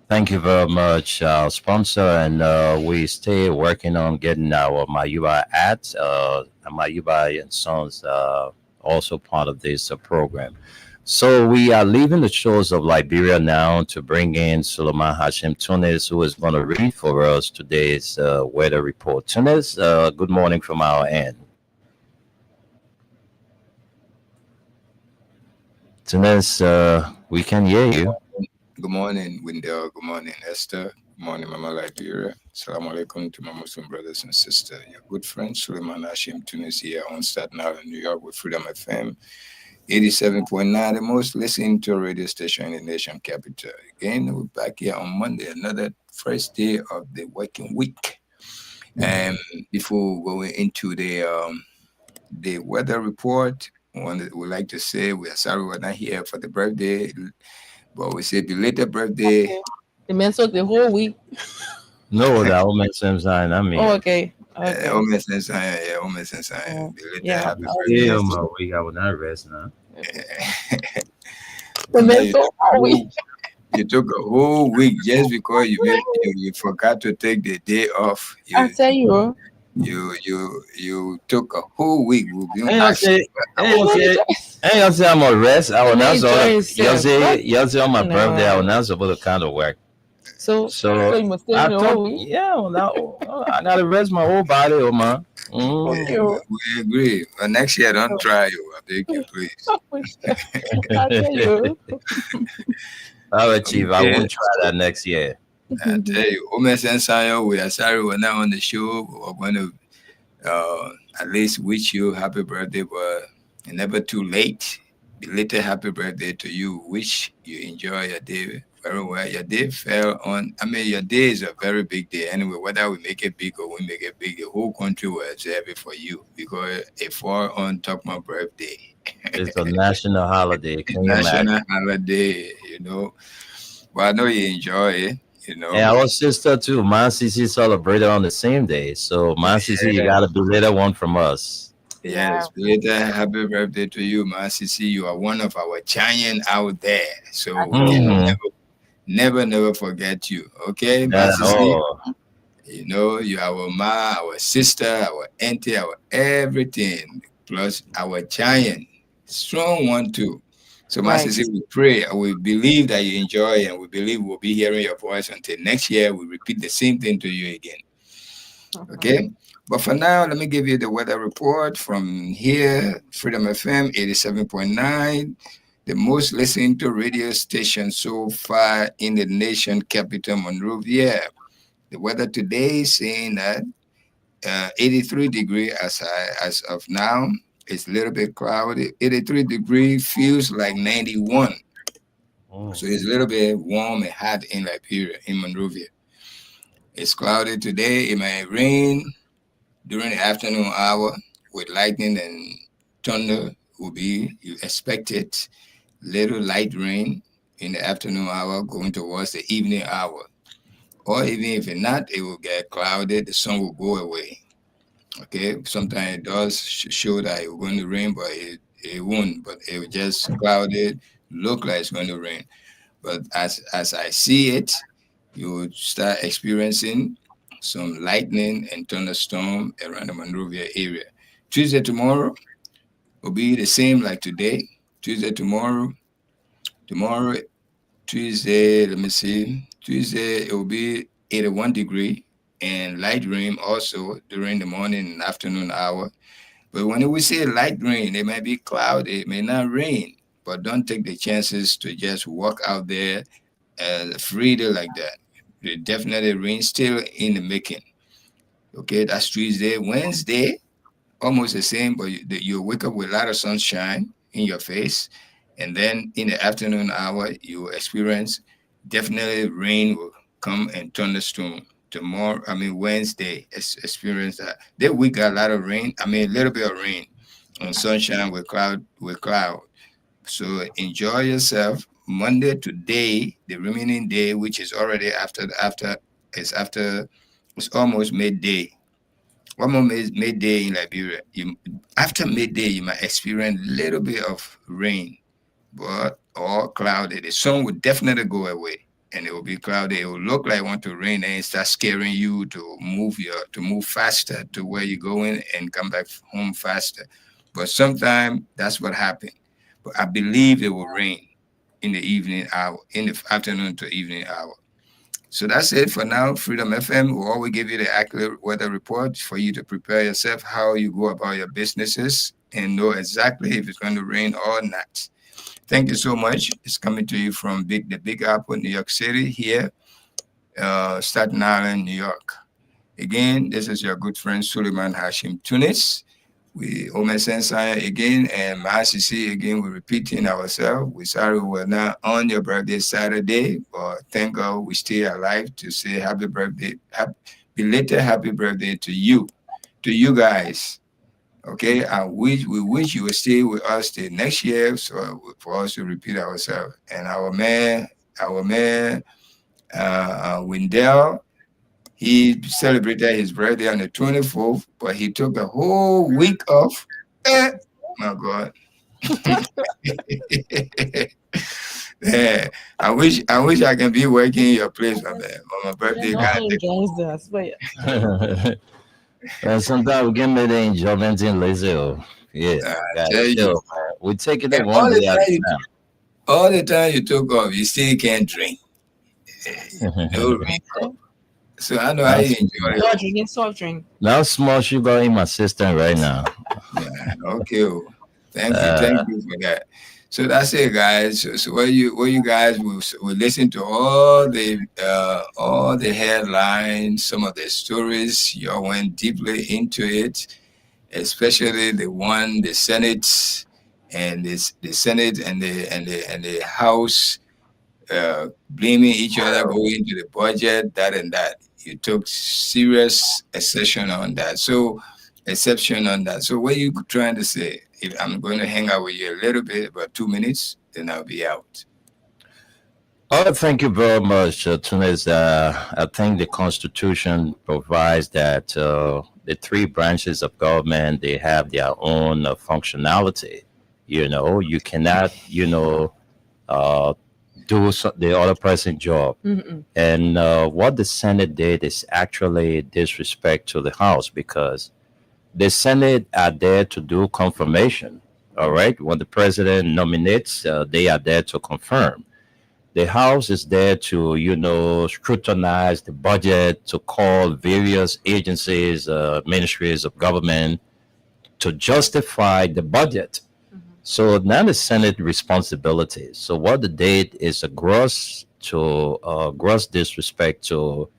Thank you very much, sponsor. And we stay working on getting our Mayuba ads. Mayuba and Sons also part of this program. So we are leaving the shores of Liberia now to bring in Suleiman Hashim Tunis, who is going to read for us today's weather report. Tunis, good morning from our end. Tunis, we can hear you. Good morning, Wendell. Good morning, Esther. Good morning, Mama Liberia. Assalamu alaikum to my Muslim brothers and sisters. Your good friend Suleiman Hashim Tunis here on Staten Island, New York with Freedom FM 87.9, the most listened to radio station in the nation capital. Again, we're back here on Monday, another first day of the working week. And before going into the weather report, we'd like to say we are sorry we're not here for the birthday, but we say belated birthday. Okay. The man took the whole week. No, that will make sense. I mean, Oh, okay. Okay. Yeah. Yeah. Happy yeah, birthday. my week. I will not rest now. The man took the whole week. You took a whole week just because you forgot to take the day off. I tell you. You took a whole week. We'll be Ain't say I'm on rest. I was not supposed y'all say on my birthday, I was not supposed to kind of work. So you must stay I the whole week. I gotta rest my whole body, man. We agree. But next year, don't try you. I beg you, please. I tell you. All right, Chief. I won't try that next year. I tell you, Omes and Sayo, we are sorry we're not on the show. We're going to at least wish you happy birthday, but never too late. Belated happy birthday to you. Wish you enjoy your day Very well. Your day fell on, I mean, your day is a very big day. Anyway, whether we make it big or we make it big, the whole country will observe it for you because it fall on top of my birthday. It's a national holiday. Can you imagine? National holiday, you know. But I know you enjoy it, you know. And our sister too, Ma CC celebrated on the same day. So Ma CC, you got a belated one from us. Yes, belated happy birthday to you, Ma CC. You are one of our giant out there. So we never forget you. Okay, Ma CC. You know, you are our ma, our sister, our auntie, our everything, plus our giant, strong one too. So, Master, we pray and we believe that you enjoy and we believe we'll be hearing your voice until next year. We repeat the same thing to you again. Okay. But for now, let me give you the weather report from here, Freedom FM 87.9, the most listened to radio station so far in the nation capital, Monrovia. The weather today is saying that 83 degrees as of now. It's a little bit cloudy. 83 degrees feels like 91. So it's a little bit warm and hot in Liberia, in Monrovia. It's cloudy today. It may rain during the afternoon hour with lightning and thunder will be expected. Little light rain in the afternoon hour going towards the evening hour. Or even if it's not, it will get clouded. The sun will go away. Okay, sometimes it does show that it's going to rain, but it won't. But it will just clouded, look like it's going to rain. But as I see it, you will start experiencing some lightning and thunderstorm around the Monrovia area. Tuesday tomorrow will be the same like today. Tuesday tomorrow, Tuesday, let me see. Tuesday, it will be 81 degrees and light rain also during the morning and afternoon hour. But when we say light rain, it may be cloudy, it may not rain, but don't take the chances to just walk out there freely like that. It definitely rain still in the making. Okay, that's Tuesday. Wednesday, almost the same, but you wake up with a lot of sunshine in your face. And then in the afternoon hour, you experience definitely rain will come and thunderstorm. Tomorrow, Wednesday, experience that. That we got a lot of rain. A little bit of rain and sunshine with cloud. So enjoy yourself. Monday today, the remaining day, which is already it's almost midday. One more midday in Liberia. After midday, you might experience a little bit of rain, but or cloudy. The sun will definitely go away. And it will be cloudy. It will look like it want to rain and start scaring you to move faster to where you're going and come back home faster. But sometimes that's what happened. But I believe it will rain in the evening hour, in the afternoon to evening hour. So that's it for now. Freedom FM will always give you the accurate weather report for you to prepare yourself how you go about your businesses and know exactly if it's going to rain or not. Thank you so much. It's coming to you from the Big Apple, New York City, here, Staten Island, New York. Again, this is your good friend, Suleiman Hashim Tunis. We, Omer Sensai again, and Mahasisi again, we're repeating ourselves. We sorry we're not on your birthday Saturday, but thank God we still alive to say happy birthday, belated happy birthday to you guys. Okay, we wish you will stay with us till next year, so for us to repeat ourselves. And our man, Wendell, he celebrated his birthday on the 24th, but he took the whole week off. My God. Yeah, I wish I can be working in your place, my man, on my birthday. And sometimes we get made in Joventin lazy. Yeah, we take it one day at a time. All the time you took off, you still can't drink. No drink. So I know how you enjoy it. You're drinking soft drink. Now small sugar in my system right now. Yeah, okay. Thank you for that. So that's it, guys. So what you guys will listen to all the headlines, some of the stories. Y'all went deeply into it, especially the Senate and the Senate and the House blaming each other, going to the budget, that and that. You took serious exception on that. So what are you trying to say? If I'm going to hang out with you a little bit, about 2 minutes, then I'll be out. Oh, thank you very much, Tunis. I think the Constitution provides that the three branches of government, they have their own functionality. You cannot, uh, the other person's job. And what the Senate did is actually disrespect to the House, because the Senate are there to do confirmation. All right, when the president nominates, they are there to confirm. The House is there to, scrutinize the budget, to call various agencies, ministries of government to justify the budget. So now the Senate responsibility. So what they did is a gross disrespect to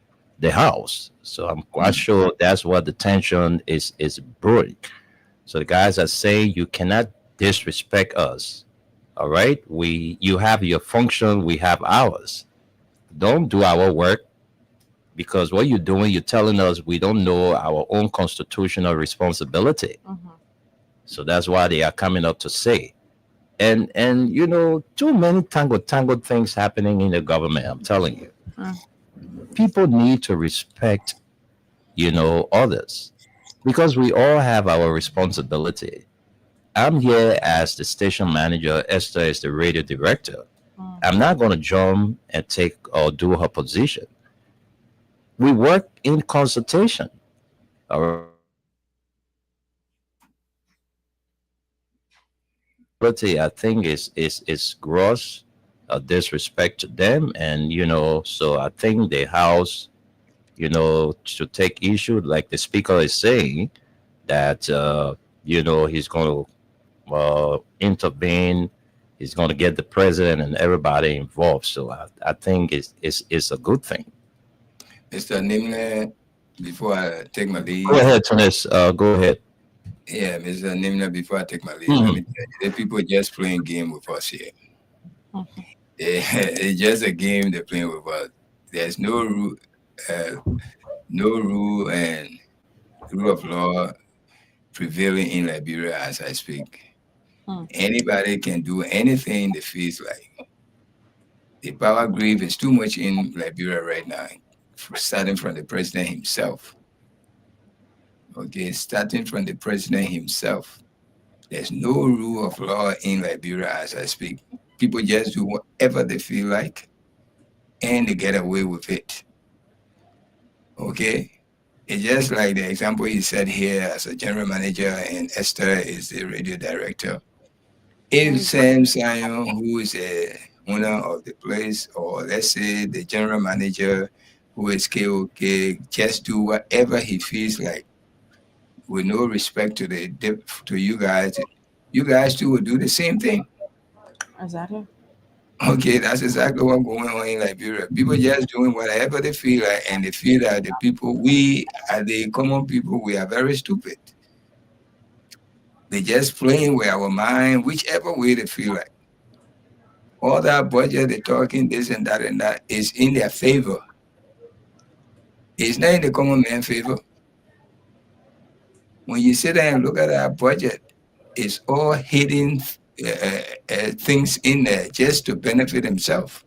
the House. So I'm quite sure that's what the tension is brewing. So the guys are saying you cannot disrespect us. All right, you have your function, we have ours. Don't do our work, because what you're doing, you're telling us we don't know our own constitutional responsibility. So that's why they are coming up to say, and too many tangled things happening in the government. I'm telling you, people need to respect, others, because we all have our responsibility. I'm here as the station manager. Esther is the radio director. I'm not going to jump and take or do her position. We work in consultation. Our responsibility, I think, is gross disrespect to them, and so I think the House, should take issue, like the speaker is saying, that he's going to intervene. He's going to get the president and everybody involved. So I think it's a good thing. Mr. Nimne, before I take my leave. Go ahead, Tunis. Go ahead. Yeah, Mr. Nimne, before I take my leave, let me tell you, the people just playing game with us here. It's just a game they're playing with us. There's no rule and rule of law prevailing in Liberia as I speak. Anybody can do anything they feel like. The power grave is too much in Liberia right now, starting from the president himself. Okay, starting from the president himself. There's no rule of law in Liberia as I speak. People just do whatever they feel like, and they get away with it. Okay? It's just like the example he said here as a general manager, and Esther is the radio director. If Sam Sion, who is the owner of the place, or let's say the general manager, who is KOK, just do whatever he feels like, with no respect to you guys too will do the same thing. Exactly. Okay, that's exactly what's going on in Liberia. People just doing whatever they feel like, and they feel that the people, we are the common people, we are very stupid. They just playing with our mind, whichever way they feel like. All that budget, they're talking this and that is in their favor. It's not in the common man's favor. When you sit there and look at our budget, it's all hidden things in there just to benefit himself.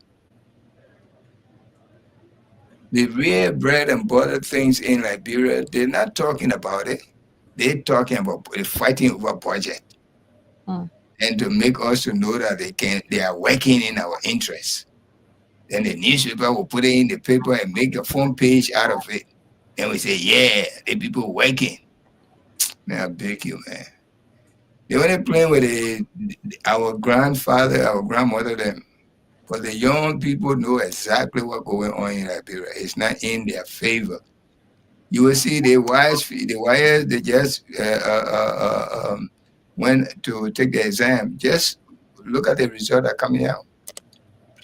The real bread and butter things in Liberia, they're not talking about it. They're talking about fighting over budget, and to make us to know that they are working in our interests. Then the newspaper will put it in the paper and make a front page out of it. Then we say, yeah, the people working. Man, I beg you, man. They only playing with our grandfather, our grandmother, them. But the young people know exactly what's going on in Liberia. It's not in their favor. You will see the wires, they just went to take the exam. Just look at the results that are coming out.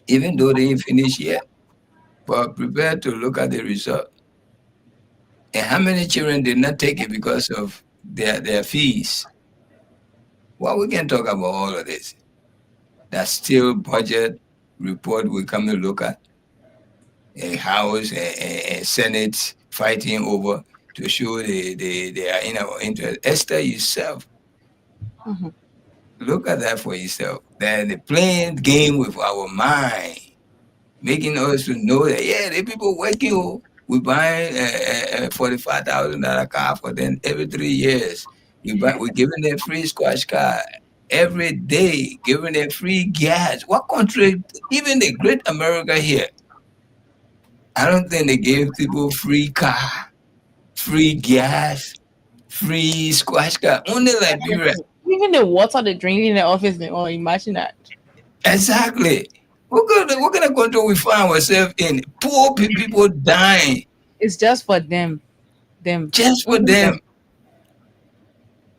Even though they ain't finished yet, but prepare to look at the result. And how many children did not take it because of their fees? Well, we can talk about all of this. That's still budget report we come to look at. A House and Senate fighting over to show they are in our interest. Esther, yourself, look at that for yourself. That they playing game with our mind, making us to know that the people working. We buy a $45,000 car for them every 3 years. We're giving them free squash car every day, giving them free gas. What country, even the great America here, I don't think they gave people free car, free gas, free squash car. Only Liberia. Even the water they drink in the office, imagine that. Exactly. What kind of country we find ourselves in? Poor people dying. It's just for them. Just for them.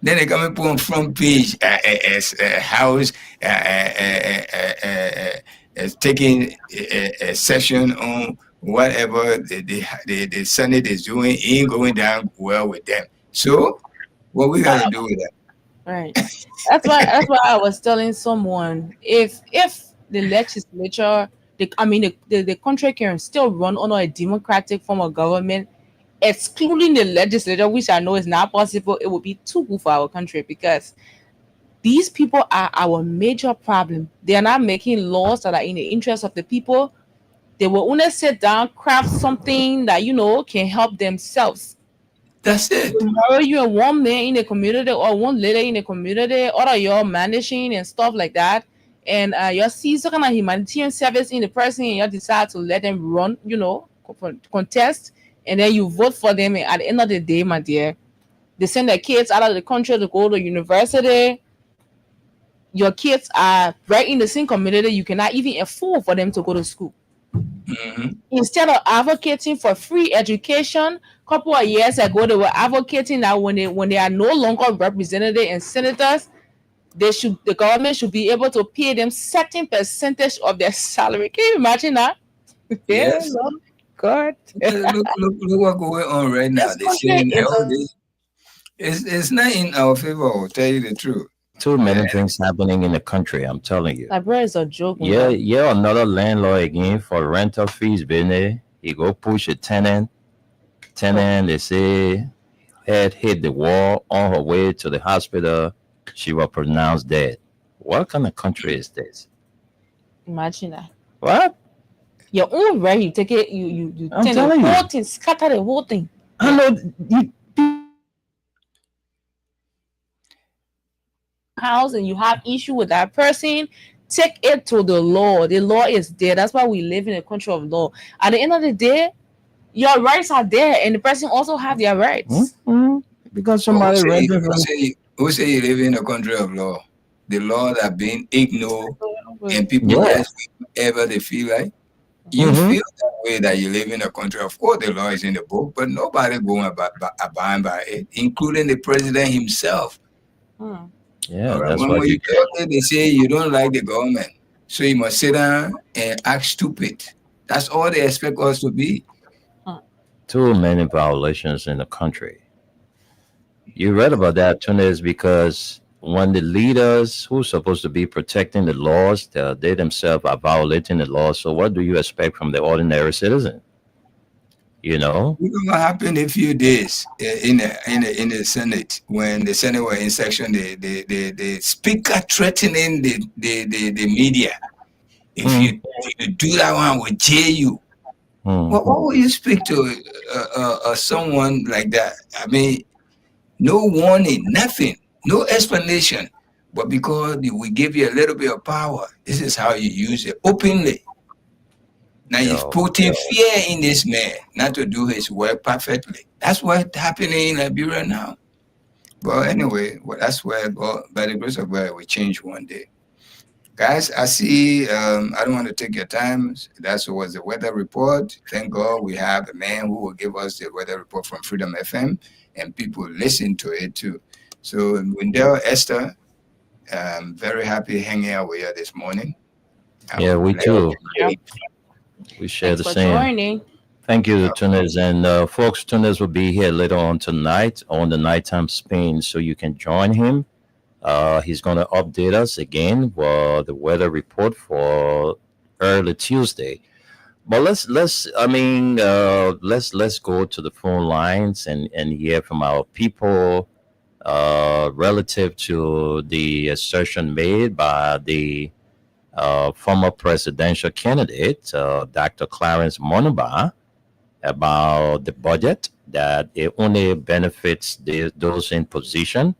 Then they come and put on front page as a house taking a session on whatever the Senate is doing ain't going down well with them. So what we gotta do with that? Right. That's why I was telling someone if the legislature, the country can still run under a democratic form of government, excluding the legislature, which I know is not possible, it would be too good for our country because these people are our major problem. They are not making laws that are in the interest of the people. They will only sit down, craft something that can help themselves. That's it. Tomorrow you are one man in the community or one lady in the community, or you're managing and stuff like that, and you see some kind of humanitarian service in the person, and you decide to let them run, contest, and then you vote for them. And at the end of the day, my dear, they send their kids out of the country to go to university. Your kids are right in the same community. You cannot even afford for them to go to school. Instead of advocating for free education, a couple of years ago they were advocating that when they are no longer representatives and senators, the government should be able to pay them certain percentage of their salary. Can you imagine that? Yes. Lord God. Look what's going on right now. They're saying it's not in our favor. I'll tell you the truth. Too many things happening in the country, I'm telling you. That bro is a joke. Yeah, another landlord again for rental fees business. He go push a tenant. They say head hit the wall on her way to the hospital. She was pronounced dead. What kind of country is this? Imagine that. What? Your own right, you take it, you I'm take telling the you. whole thing, scatter the whole thing. I know you. House and you have issue with that person, take it to the law. The law is there. That's why we live in a country of law. At the end of the day, your rights are there, and the person also have their rights. Because somebody who say you live in a country of law? The law that being ignored and people ask whatever they feel like. You feel that way that you live in a country. Of course, the law is in the book, but nobody going abide by it, including the president himself. Yeah, Right? that's When what you talk, they say you don't like the government, so you must sit down and act stupid. That's all they expect us to be. Too many violations in the country. You read about that, Tunis, because when the leaders who are supposed to be protecting the laws, they themselves are violating the laws. So what do you expect from the ordinary citizen? What's going to happen in a few days in the Senate when the Senate were in session? The speaker threatening the media. If you do that one, we'll jail you. What would you speak to someone like that? I mean, no warning, nothing, no explanation. But because we give you a little bit of power, this is how you use it openly. Now you've put in fear in this man not to do his work perfectly. That's what's happening in Liberia now. But anyway, that's where God, by the grace of God, we change one day. Guys, I see, I don't want to take your time. That was the weather report. Thank God we have a man who will give us the weather report from Freedom FM, and people listen to it too. So, Wendell, Esther, I'm very happy hanging out with you this morning. Yeah, we too. We share the same. Joining. Thank you, Tunis. And folks, Tunis will be here later on tonight on the nighttime spin, so you can join him. He's going to update us again for the weather report for early Tuesday. But let's go to the phone lines and hear from our people relative to the assertion made by the former presidential candidate, Dr. Clarence Monaba, about the budget that it only benefits those in position,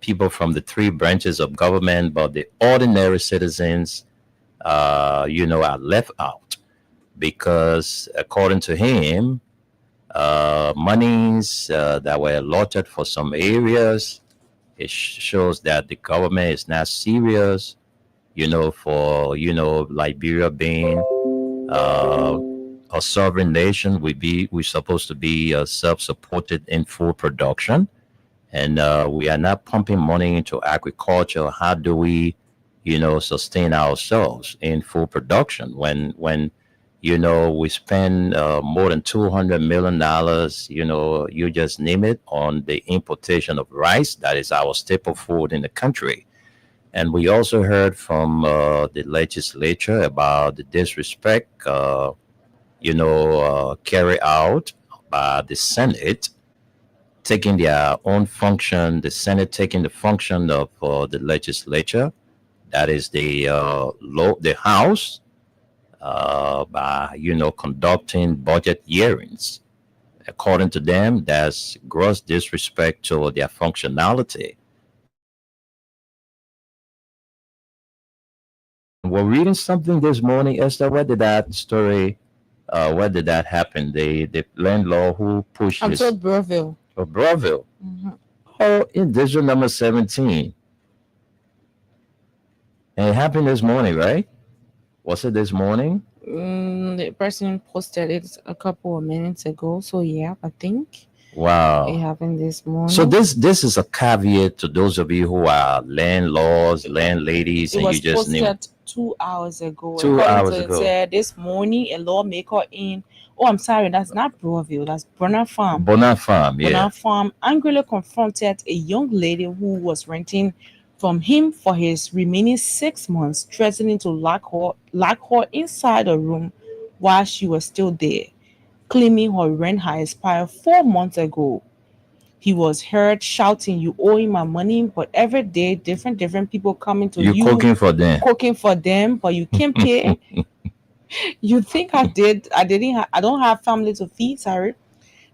people from the three branches of government, but the ordinary citizens, are left out because, according to him, monies that were allotted for some areas, it shows that the government is not serious. For Liberia being a sovereign nation, we're supposed to be self-supported in food production, and we are not pumping money into agriculture. How do we, sustain ourselves in food production when we spend more than $200 million, you just name it, on the importation of rice? That is our staple food in the country. And we also heard from the legislature about the disrespect, carried out by the Senate, taking their own function, the Senate taking the function of the legislature, that is the House, by conducting budget hearings. According to them, that's gross disrespect to their functionality. We're reading something this morning, Esther. Where did that story? Where did that happen? The landlord who pushed I'm his told Burville. Breville. Oh, in district number 17. And it happened this morning, right? Was it this morning? The person posted it a couple of minutes ago. So yeah, I think Wow. it happened this morning. So this is a caveat to those of you who are landlords, landladies, it and you was just knew. posted 2 hours ago. 2 According hours to it, ago. said this morning a lawmaker in I'm sorry, that's not Burville, that's Bernard Farm. Bonner Farm, yeah. Bernard Farm angrily confronted a young lady who was renting from him for his remaining 6 months, threatening to lock her inside a room while she was still there, claiming her rent had expired 4 months ago. He was heard shouting, "You owe him my money," but every day, different people coming to You cooking for them. cooking for them, but you can't pay. You think I did? I don't have family to feed. Sorry.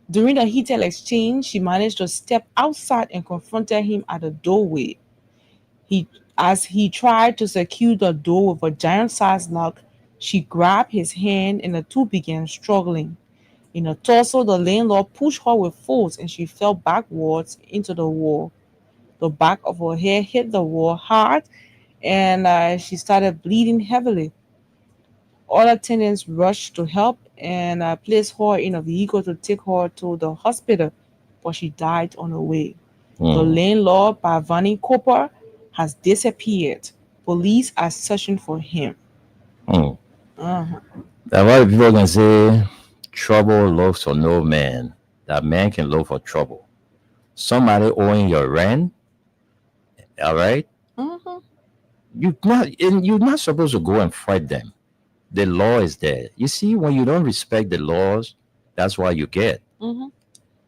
During the heated exchange, she managed to step outside and confronted him at the doorway. As he tried to secure the door with a giant-sized lock, she grabbed his hand and the two began struggling. In her torso, the landlord pushed her with force and she fell backwards into the wall. The back of her head hit the wall hard and she started bleeding heavily. Other tenants rushed to help and placed her in a vehicle to take her to the hospital, but she died on the way. The landlord, Bhavani Cooper, has disappeared. Police are searching for him. That's why people can say trouble looks for no man. That man can look for trouble. Somebody owing your rent, all right? You're not supposed to go and fight them. The law is there. You see, when you don't respect the laws, that's what you get.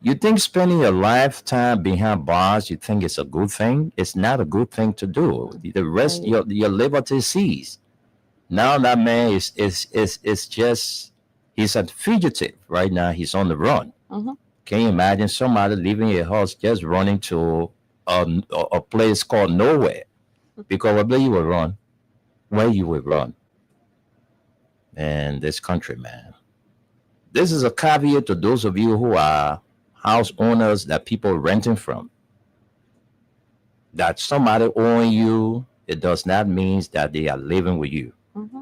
You think spending your lifetime behind bars, you think it's a good thing? It's not a good thing to do. The rest, your liberty cease. Now that man is just, he's a fugitive right now. He's on the run. Can you imagine somebody leaving your house just running to a place called nowhere? Because where you will run, and this country, man. This is a caveat to those of you who are house owners that people renting from. That somebody owing you, it does not mean that they are living with you.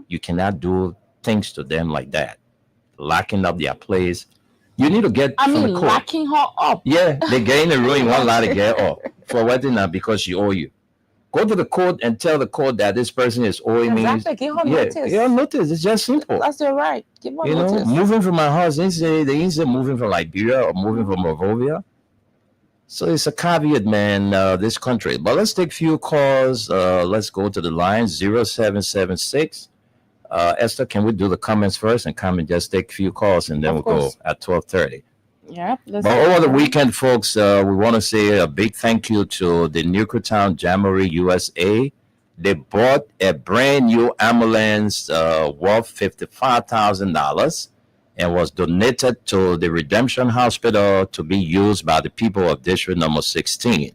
You cannot do things to them like that. Locking up their place. You need to get from the court. Locking her up. Yeah, they get in the room, you won't allow to get up. For what? Not because she owe you. Go to the court and tell the court that this person is owing me. Exactly. Give her notice. Give her notice. It's just simple. That's your right. Give her notice. Moving from my house, they didn't say moving from Liberia or moving from Monrovia. So it's a caveat, man, this country. But let's take few calls. Let's go to the line 0776 Esther, can we do the comments first and come and just take a few calls and then Of we'll course. go at 12:30. Yeah. But over the weekend, folks, we want to say a big thank you to the Newcretown Jamboree USA. They bought a brand new ambulance worth $55,000 and was donated to the Redemption Hospital to be used by the people of District Number 16.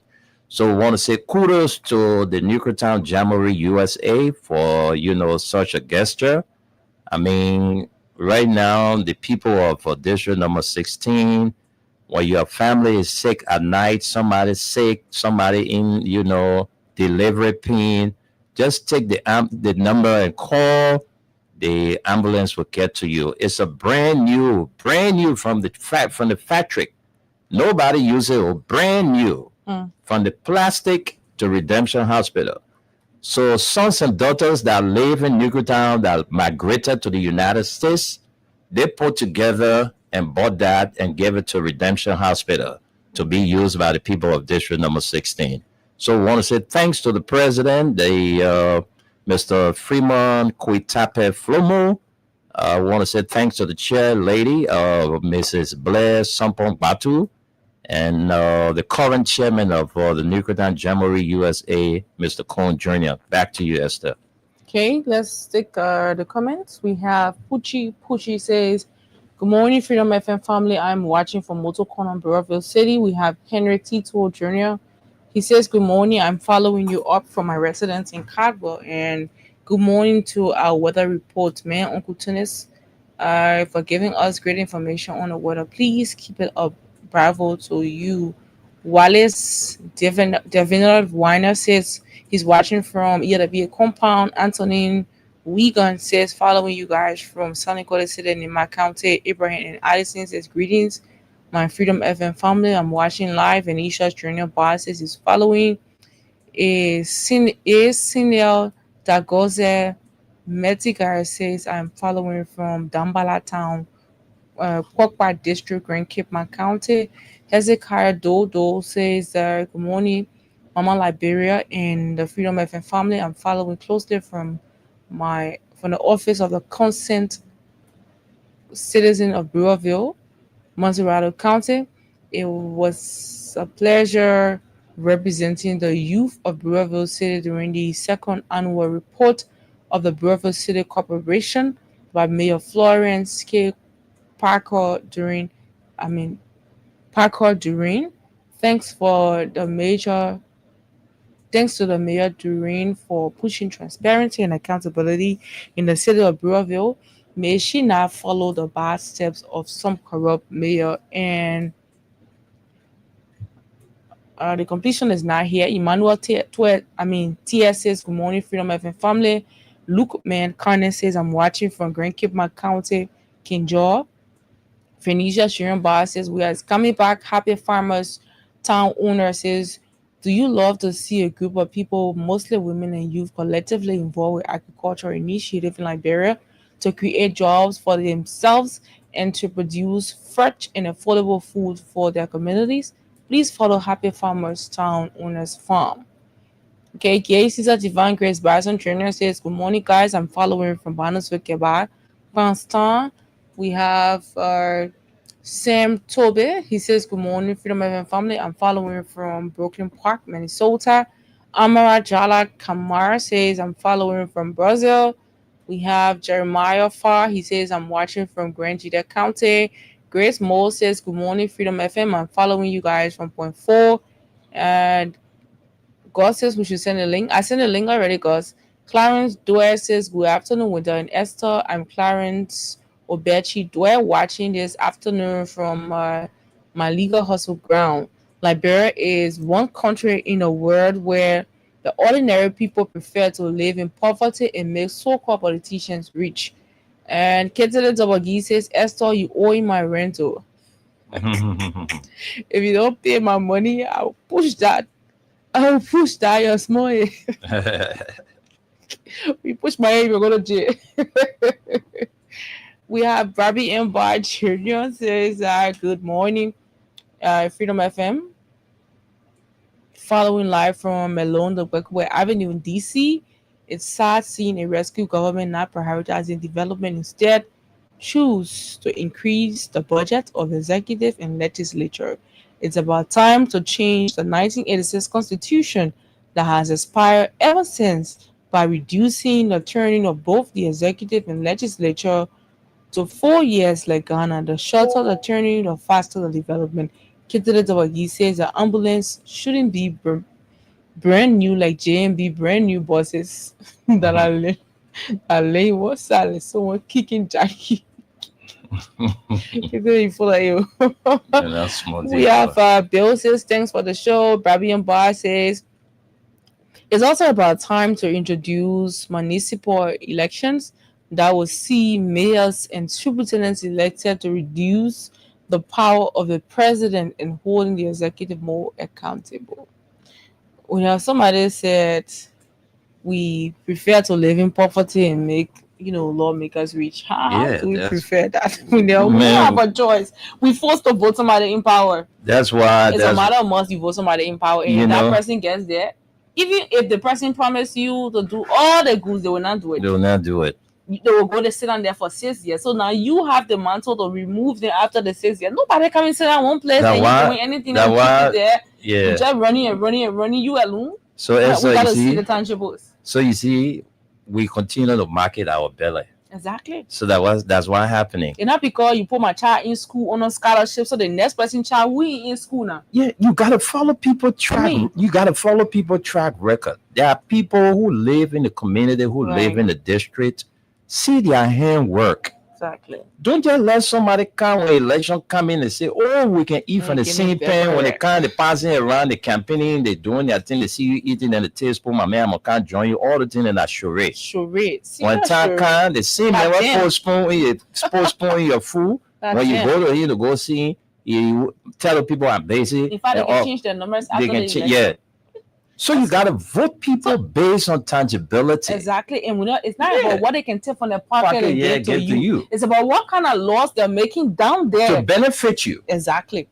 So we want to say kudos to the Newcretown Jamboree USA for, such a gesture. I mean, right now, the people of District Number 16, when your family is sick at night, somebody's sick, somebody in, delivery pain, just take the number and call. The ambulance will get to you. It's a brand new from the factory. Nobody uses it. Brand new from the plastic to Redemption Hospital. So sons and daughters that live in Newcretown that migrated to the United States, they put together and bought that and gave it to Redemption Hospital to be used by the people of District Number 16. So we want to say thanks to the president, Mr. Freeman Kuitape Flomo. I want to say thanks to the chair lady, Mrs. Blair Sampong Batu, and the current chairman of the Newcretown Jamboree USA, Mr. Cohn Jr. Back to you, Esther. Okay, let's take the comments. We have Pucci. Pucci says, "Good morning, Freedom FM family. I'm watching from Motocorn in Burrillville City." We have Henry Tito Jr. He says, "Good morning. I'm following you up from my residence in Caldwell. And good morning to our weather report, man. Uncle Tunis, for giving us great information on the weather. Please keep it up. Bravo to you." Wallace Deviner Weiner says he's watching from EWA compound. Antonin Wigan says, "Following you guys from Sunny College City in my county." Abraham and Addison says, "Greetings, my Freedom FM family. I'm watching live." And Isha's Junior Bar says he's following. Sinel Dagoze Metigar says, "I'm following from Dambala Town, Kwakwa District, Grand Cape, my county." Hezekiah Dodo says, "Good morning, Mama Liberia and the Freedom FM family. I'm following closely from the office of the Consent Citizen of Brewerville, Montserrat County. It was a pleasure representing the youth of Brewerville City during the second annual report of the Brewerville City Corporation by Mayor Florence K. Parker Durin. Thanks to the Mayor Durin for pushing transparency and accountability in the city of Brewerville. May she not follow the bad steps of some corrupt mayor." And the completion is not here. Emmanuel TS says, "Good morning, Freedom FM family." Luke Man Carnes says, "I'm watching from Grand Cape, my county, Kinjaw." Phoenicia Sharon Bar says, "We are coming back. Happy Farmers Town owner says, do you love to see a group of people, mostly women and youth, collectively involved with agricultural initiative in Liberia to create jobs for themselves and to produce fresh and affordable food for their communities? Please follow Happy Farmers Town Owners Farm." Okay, Gay Caesar Divine Grace Bison Jr. says, "Good morning, guys. I'm following from Banosville, Quebec. Princeton." We have Sam Tobe. He says, "Good morning, Freedom FM family. I'm following from Brooklyn Park, Minnesota." Amara Jala Kamar says, "I'm following from Brazil." We have Jeremiah Farr. He says, "I'm watching from Grand Jida County." Grace Moore says, "Good morning, Freedom FM. I'm following you guys from Point 4. And God says we should send a link. I sent a link already, guys. Clarence Dwyer says, "Good afternoon, Winter and Esther. I'm Clarence Obechi Dwyer watching this afternoon from my legal hustle ground. Liberia is one country in the world where the ordinary people prefer to live in poverty and make so-called politicians rich." And Ketele Dobagi says, "Esther, you owe my rental. If you don't pay my money, I'll push that your small." We push my head, we're going to jail. We have Barbie M. Bar Jr. says, "Good morning, Freedom FM. Following live from Malone, the Wekwe Avenue in DC. It's sad seeing a rescue government not prioritizing development, instead choose to increase the budget of executive and legislature. It's about time to change the 1986 constitution that has expired ever since by reducing the turning of both the executive and legislature to 4 years like Ghana. The shorter the turning, the faster the development. Kitile Tawagi says the ambulance shouldn't be brand new like JMB brand new buses that are late. What's that? Someone kicking Jackie. Kitile full of you. that's small We have Bill says thanks for the show. Brabian Bar says it's also about time to introduce municipal elections that will see mayors and superintendents elected to reduce the power of the president in holding the executive more accountable. We have somebody said we prefer to live in poverty and make lawmakers rich. How Yeah, do we that's- prefer that? We don't Man. have a choice. We forced to vote somebody in power. That's why. It's a matter of must you vote somebody in power, and You if that know. person gets there, even if the person promised you to do all the goods, they will not do it. They will not do it. They will go to sit down there for 6 years. So now you have the mantle to remove them after the 6 years. Nobody come and sit down one place That and why- you doing anything that and why- keep it there. Yeah. You just running and running and running. You alone. So We Esther, gotta you see see. the tangibles. So you see, we continue to market our belly. Exactly. So that's what's happening. And not because you put my child in school on a scholarship, so the next person child we in school now. Yeah, you gotta follow people track. Me. You gotta follow people track record. There are people who live in the community, who live Right. in the district, see their handwork. Exactly. Don't just let somebody come when election come in and say, "Oh, we can eat from the Give me same pan." When they better. come, they passing around, they campaigning, they doing their thing. They see you eating and the tablespoon. My man, I can't join you. All the thing in that charade. Charade. See One that time, charade? come, the same man Goddamn. will pour spoon in your food. When you Goddamn. go to here to go see, you tell the people I'm busy. In fact, they and can all- change their numbers they after can the change. election. Yeah. So you gotta vote people based on tangibility. Exactly. And we know it's not Yeah. about what they can take from their pocket Pocket, and yeah, give to give to you. you. It's about what kind of laws they're making down To there. benefit you. Exactly.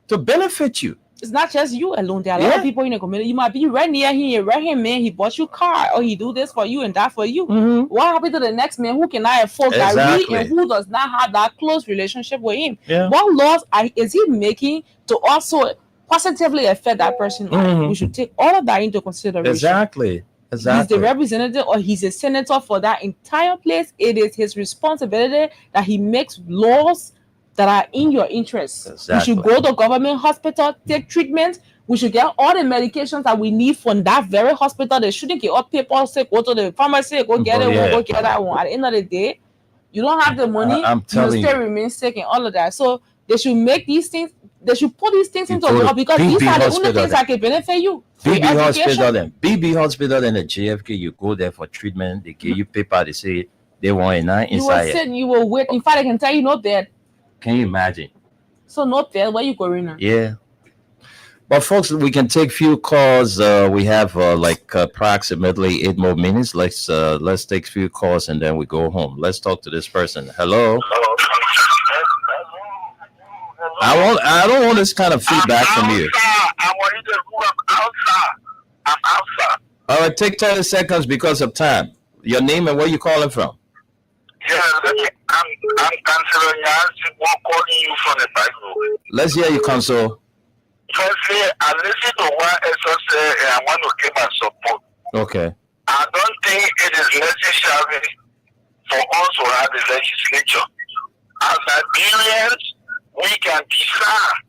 To benefit you. It's not just you alone. There are a lot Yeah. of people in the community. You might be right near him, right here, man. He bought you a car, or he do this for you and that for you. Mhm. What happened to the next man who cannot afford that Exactly. and who does not have that close relationship with him? Yeah. What laws is he making to also positively affect that person? Mhm. We should take all of that into consideration. Exactly. He's Exactly. the representative or he's a senator for that entire place. It is his responsibility that he makes laws that are in your interest. We should Exactly. go to government hospital, take treatment. We should get all the medications that we need from that very hospital. They shouldn't get all papers, say go to the pharmacy, go get Oh, it, yeah. go get that one. At the end of the day, you don't have the money, I'm you telling still you. remain sick and all of that. So they should make these things, they should put these things You into go to law because these BB are the only hospital things then. that can benefit you. Free BB education. hospital and BB hospital and the JFK, you go there for treatment. They give you paper. They say they want a nine You will inside. sit, you will wait. In fact, I can tell you no bed. Can you imagine? So no bed. Where you going now? Yeah. But folks, we can take few calls. We have like approximately 8 more minutes. Let's take few calls and then we go home. Let's talk to this person. Hello. I don't want this kind of feedback from you. All right, take 30 seconds because of time. Your name and where you calling from? Yeah, I'm Councilor Yancy calling you from the Bible. Let's hear you, Council. Firstly, I listen to what Esau said and I want to give my support. Okay. I don't think it is necessary for us to have a legislature. As Nigerians, we can decide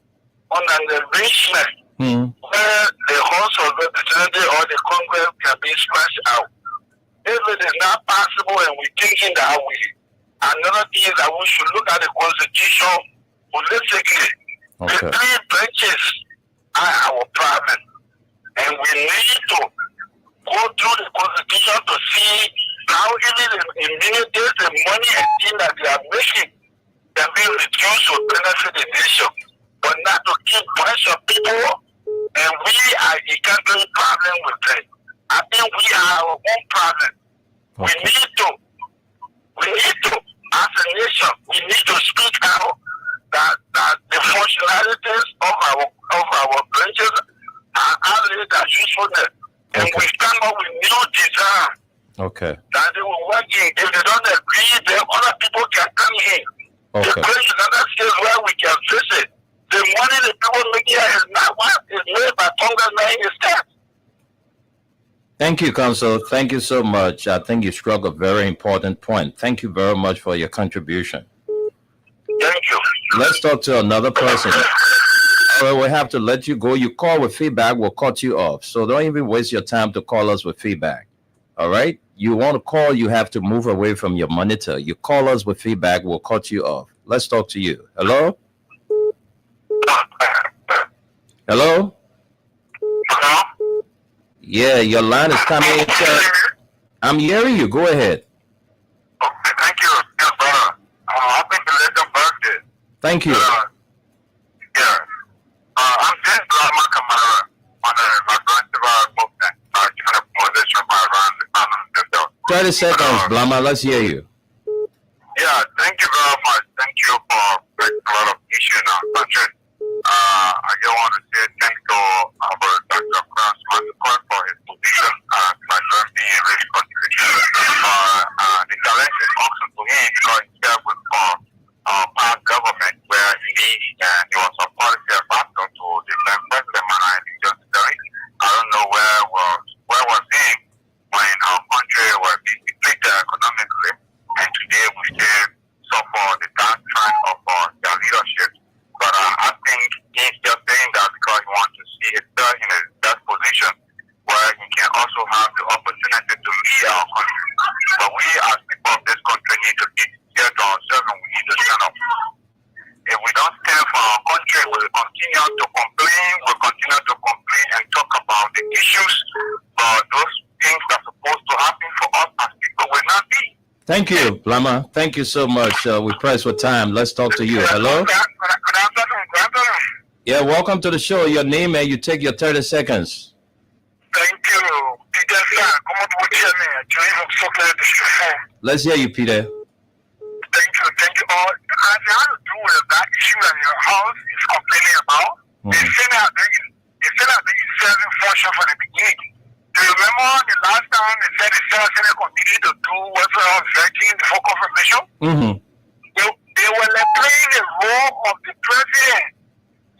on an arrangement where the House of Representatives or the Congress can be scratched out. If it is not possible and we're thinking that way, another thing is that we should look at the Constitution holistically. The Okay. three branches are our problem. And we need to go through the Constitution to see how even in many days the money and things that they are making can be reduced to benefit the nation. But not to keep bunch of people and we are encountering problem with them. I think we are our own problem. We need to, as a nation, we need to speak out that the functionalities of our branches are always that usefulness. And we come up with new design Okay. That they will work in. If they don't agree, then other people can come in. Okay. The place in other states where we can visit. The money the people make here is not what is made by Congressmen in state. Thank you, Council. Thank you so much. I think you struck a very important point. Thank you very much for your contribution. Thank you. Let's talk to another person. Well, we have to let you go. You call with feedback, we'll cut you off. So don't even waste your time to call us with feedback. All right? You want to call, you have to move away from your monitor. You call us with feedback, we'll cut you off. Let's talk to you. Hello? Hello? Hello? Yeah, your line is coming in. I'm hearing you. Go ahead. Okay, thank you. Yes, brother. Happy belated birthday. Thank you. Yeah. I'm just Brahma Kamara on the Magrantiva movement. I'm trying to position my around the 30 seconds, Blama. Let's hear you. Yeah, thank you very much. Thank you for bringing a lot of issues in our country. I just want to say thanks to our Dr. Crossman for his position and Nigerian being a rich country. The challenge is also to him because he served with our past government where he was a policy advisor to the president and judiciary. I don't know where was he when our country was being depleted economically, and today we still suffer the downtrend of their leadership. But I think he's just saying that because he wants to see himself in that position where he can also have the opportunity to lead our country. But we as people of this country need to be here to ourselves, and we need to stand up. If we don't stand for our country, we'll continue to complain and talk about the issues, but those things that are supposed to happen for us as people will not be. Thank you, Blama. Thank you so much. We press for time. Let's talk to you. Hello? Yeah, welcome to the show. Your name and you take your 30 seconds. Thank you. Peter, come up with me. Let's hear you, Peter. Thank you. Thank you all. Because they have to do with that issue that your house is complaining about. They say that they serving function from the beginning. Do you remember the last time they said the Senate continued to do welfare vetting before confirmation? Mm-hmm. They were like playing the role of the president.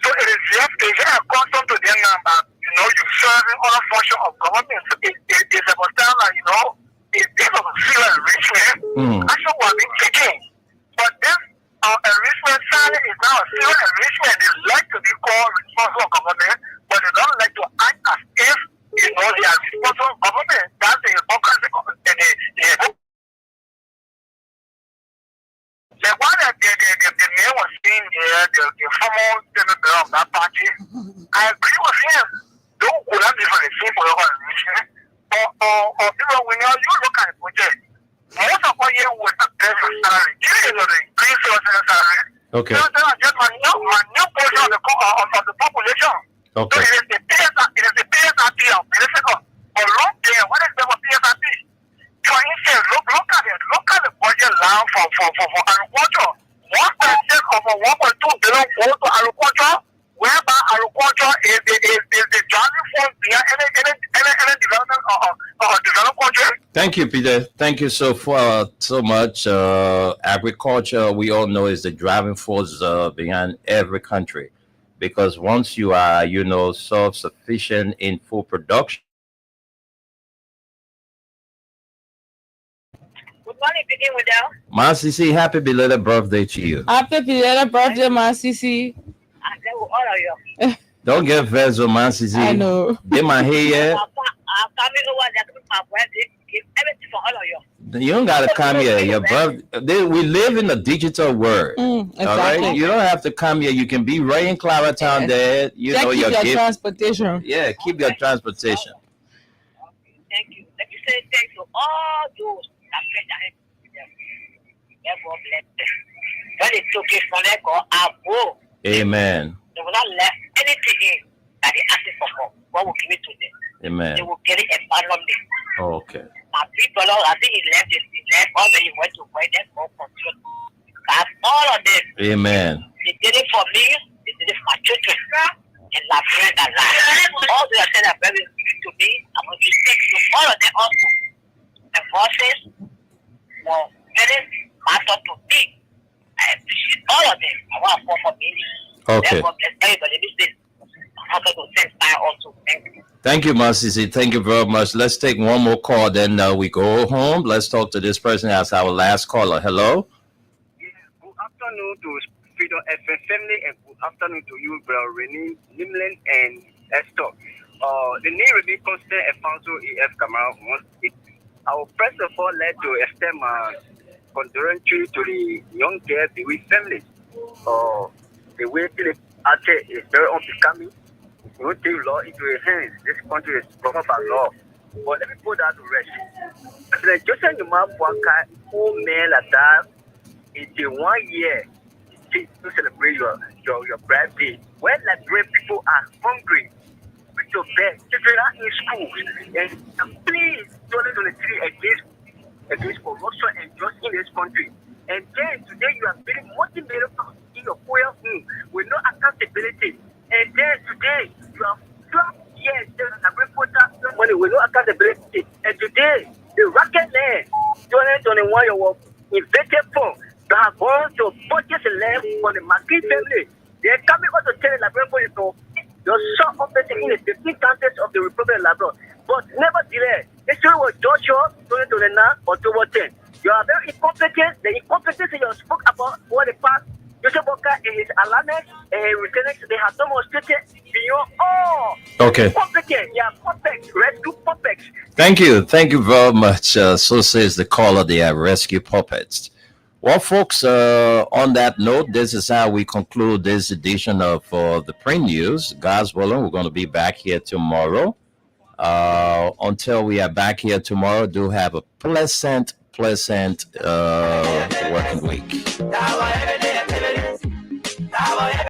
So it is a constant to them now that, you're serving other function of government. So it's about time that, it's bit of a civil enrichment. That's what we're being taken. But this enrichment salary is now a civil enrichment. They like to be called responsible government, but they don't like to act as if, they are responsible government. That's the hypocrisy. The one that the mayor was saying there, the former senator of that party, I agree with him. Don't go down for the same for your organization. Or when you look at the project, most of what you was a better salary. Give the increase of the salary. Okay. So just my new portion of the population. Okay. So it is the PSRP of political. Or long there, what is the PSRP? For instance, look at the budget now for agriculture. 1% of 1.2 billion goes to agriculture, whereby agriculture is the driving force behind any development of developed country. Thank you, Peter. Thank you so much. Agriculture, we all know, is the driving force behind every country, because once you are, self-sufficient in food production. Good morning, begin with that. Masisi, happy belated birthday to you. Happy belated birthday, Masisi. And then with all of you. Don't get vexed, Masisi. I know. They my hair. I'm coming over there to my birthday. Give everything for all of you. You don't gotta come here. Your birthday. We live in a digital world. Exactly. All right. You don't have to come here. You can be right in Claratown there. Keep your transportation. Yeah, keep your transportation. Okay, thank you. Let me say thanks to all those that played that. God bless them. When they took it from there, go. Amen. They will not let anything in that they ask for. God will give it to them. Amen. They will get it abundantly. Okay. My people, I think he left all the he went to wait them for control. That's all of them. Amen. They did it for me, they did it for my children. And my friend and life. All they said are very good to me. I'm going to thank you all of them also. And bosses were very matter to me. I appreciate all of them. I want to fall for me. Okay. God bless everybody. This is how to send time also. Thank you. Thank you, Masisi. Thank you very much. Let's take one more call, then we go home. Let's talk to this person as our last caller. Hello. Yeah, good afternoon to Freedom FM family and good afternoon to you, Brother Renee, Nimland, and Esther. The name remains constant Alfonso E.F. Kamara once it. I will first of all like to extend my condolences to the young girl, the Wee family. The way Philip Archer is very unbecoming. We will take law into your hands. This country is governed by law. But let me put that to rest. President Joseph Numa Bwaka, old man like that, in 1 year, to celebrate your birthday. When Liberian people are hungry, with your bed, children are in schools, and please, 2023 against corruption and justice in this country. And then today you are being motivated in your poor home with no accountability. And then today you are 12 years money with no accountability. And today the rocket land 2021 you were invested for to have gone to purchase land for the Macri family. They're coming out to tell the Liberian police you're short operating in the 15 counties of the Republic of Labrador. But nevertheless, this was Joshua 2029 October 10. You are very incompetent. The incompetence you spoke about for the past, Joseph Boka and his alliance and his lieutenants, they have demonstrated beyond all. Okay. Incompetent, yeah, puppets, rescue puppets. Thank you. Thank you very much. So says the caller, they are rescue puppets. Well, folks, on that note, this is how we conclude this edition of the Print News. God's willing, we're going to be back here tomorrow. Until we are back here tomorrow, do have a pleasant working week.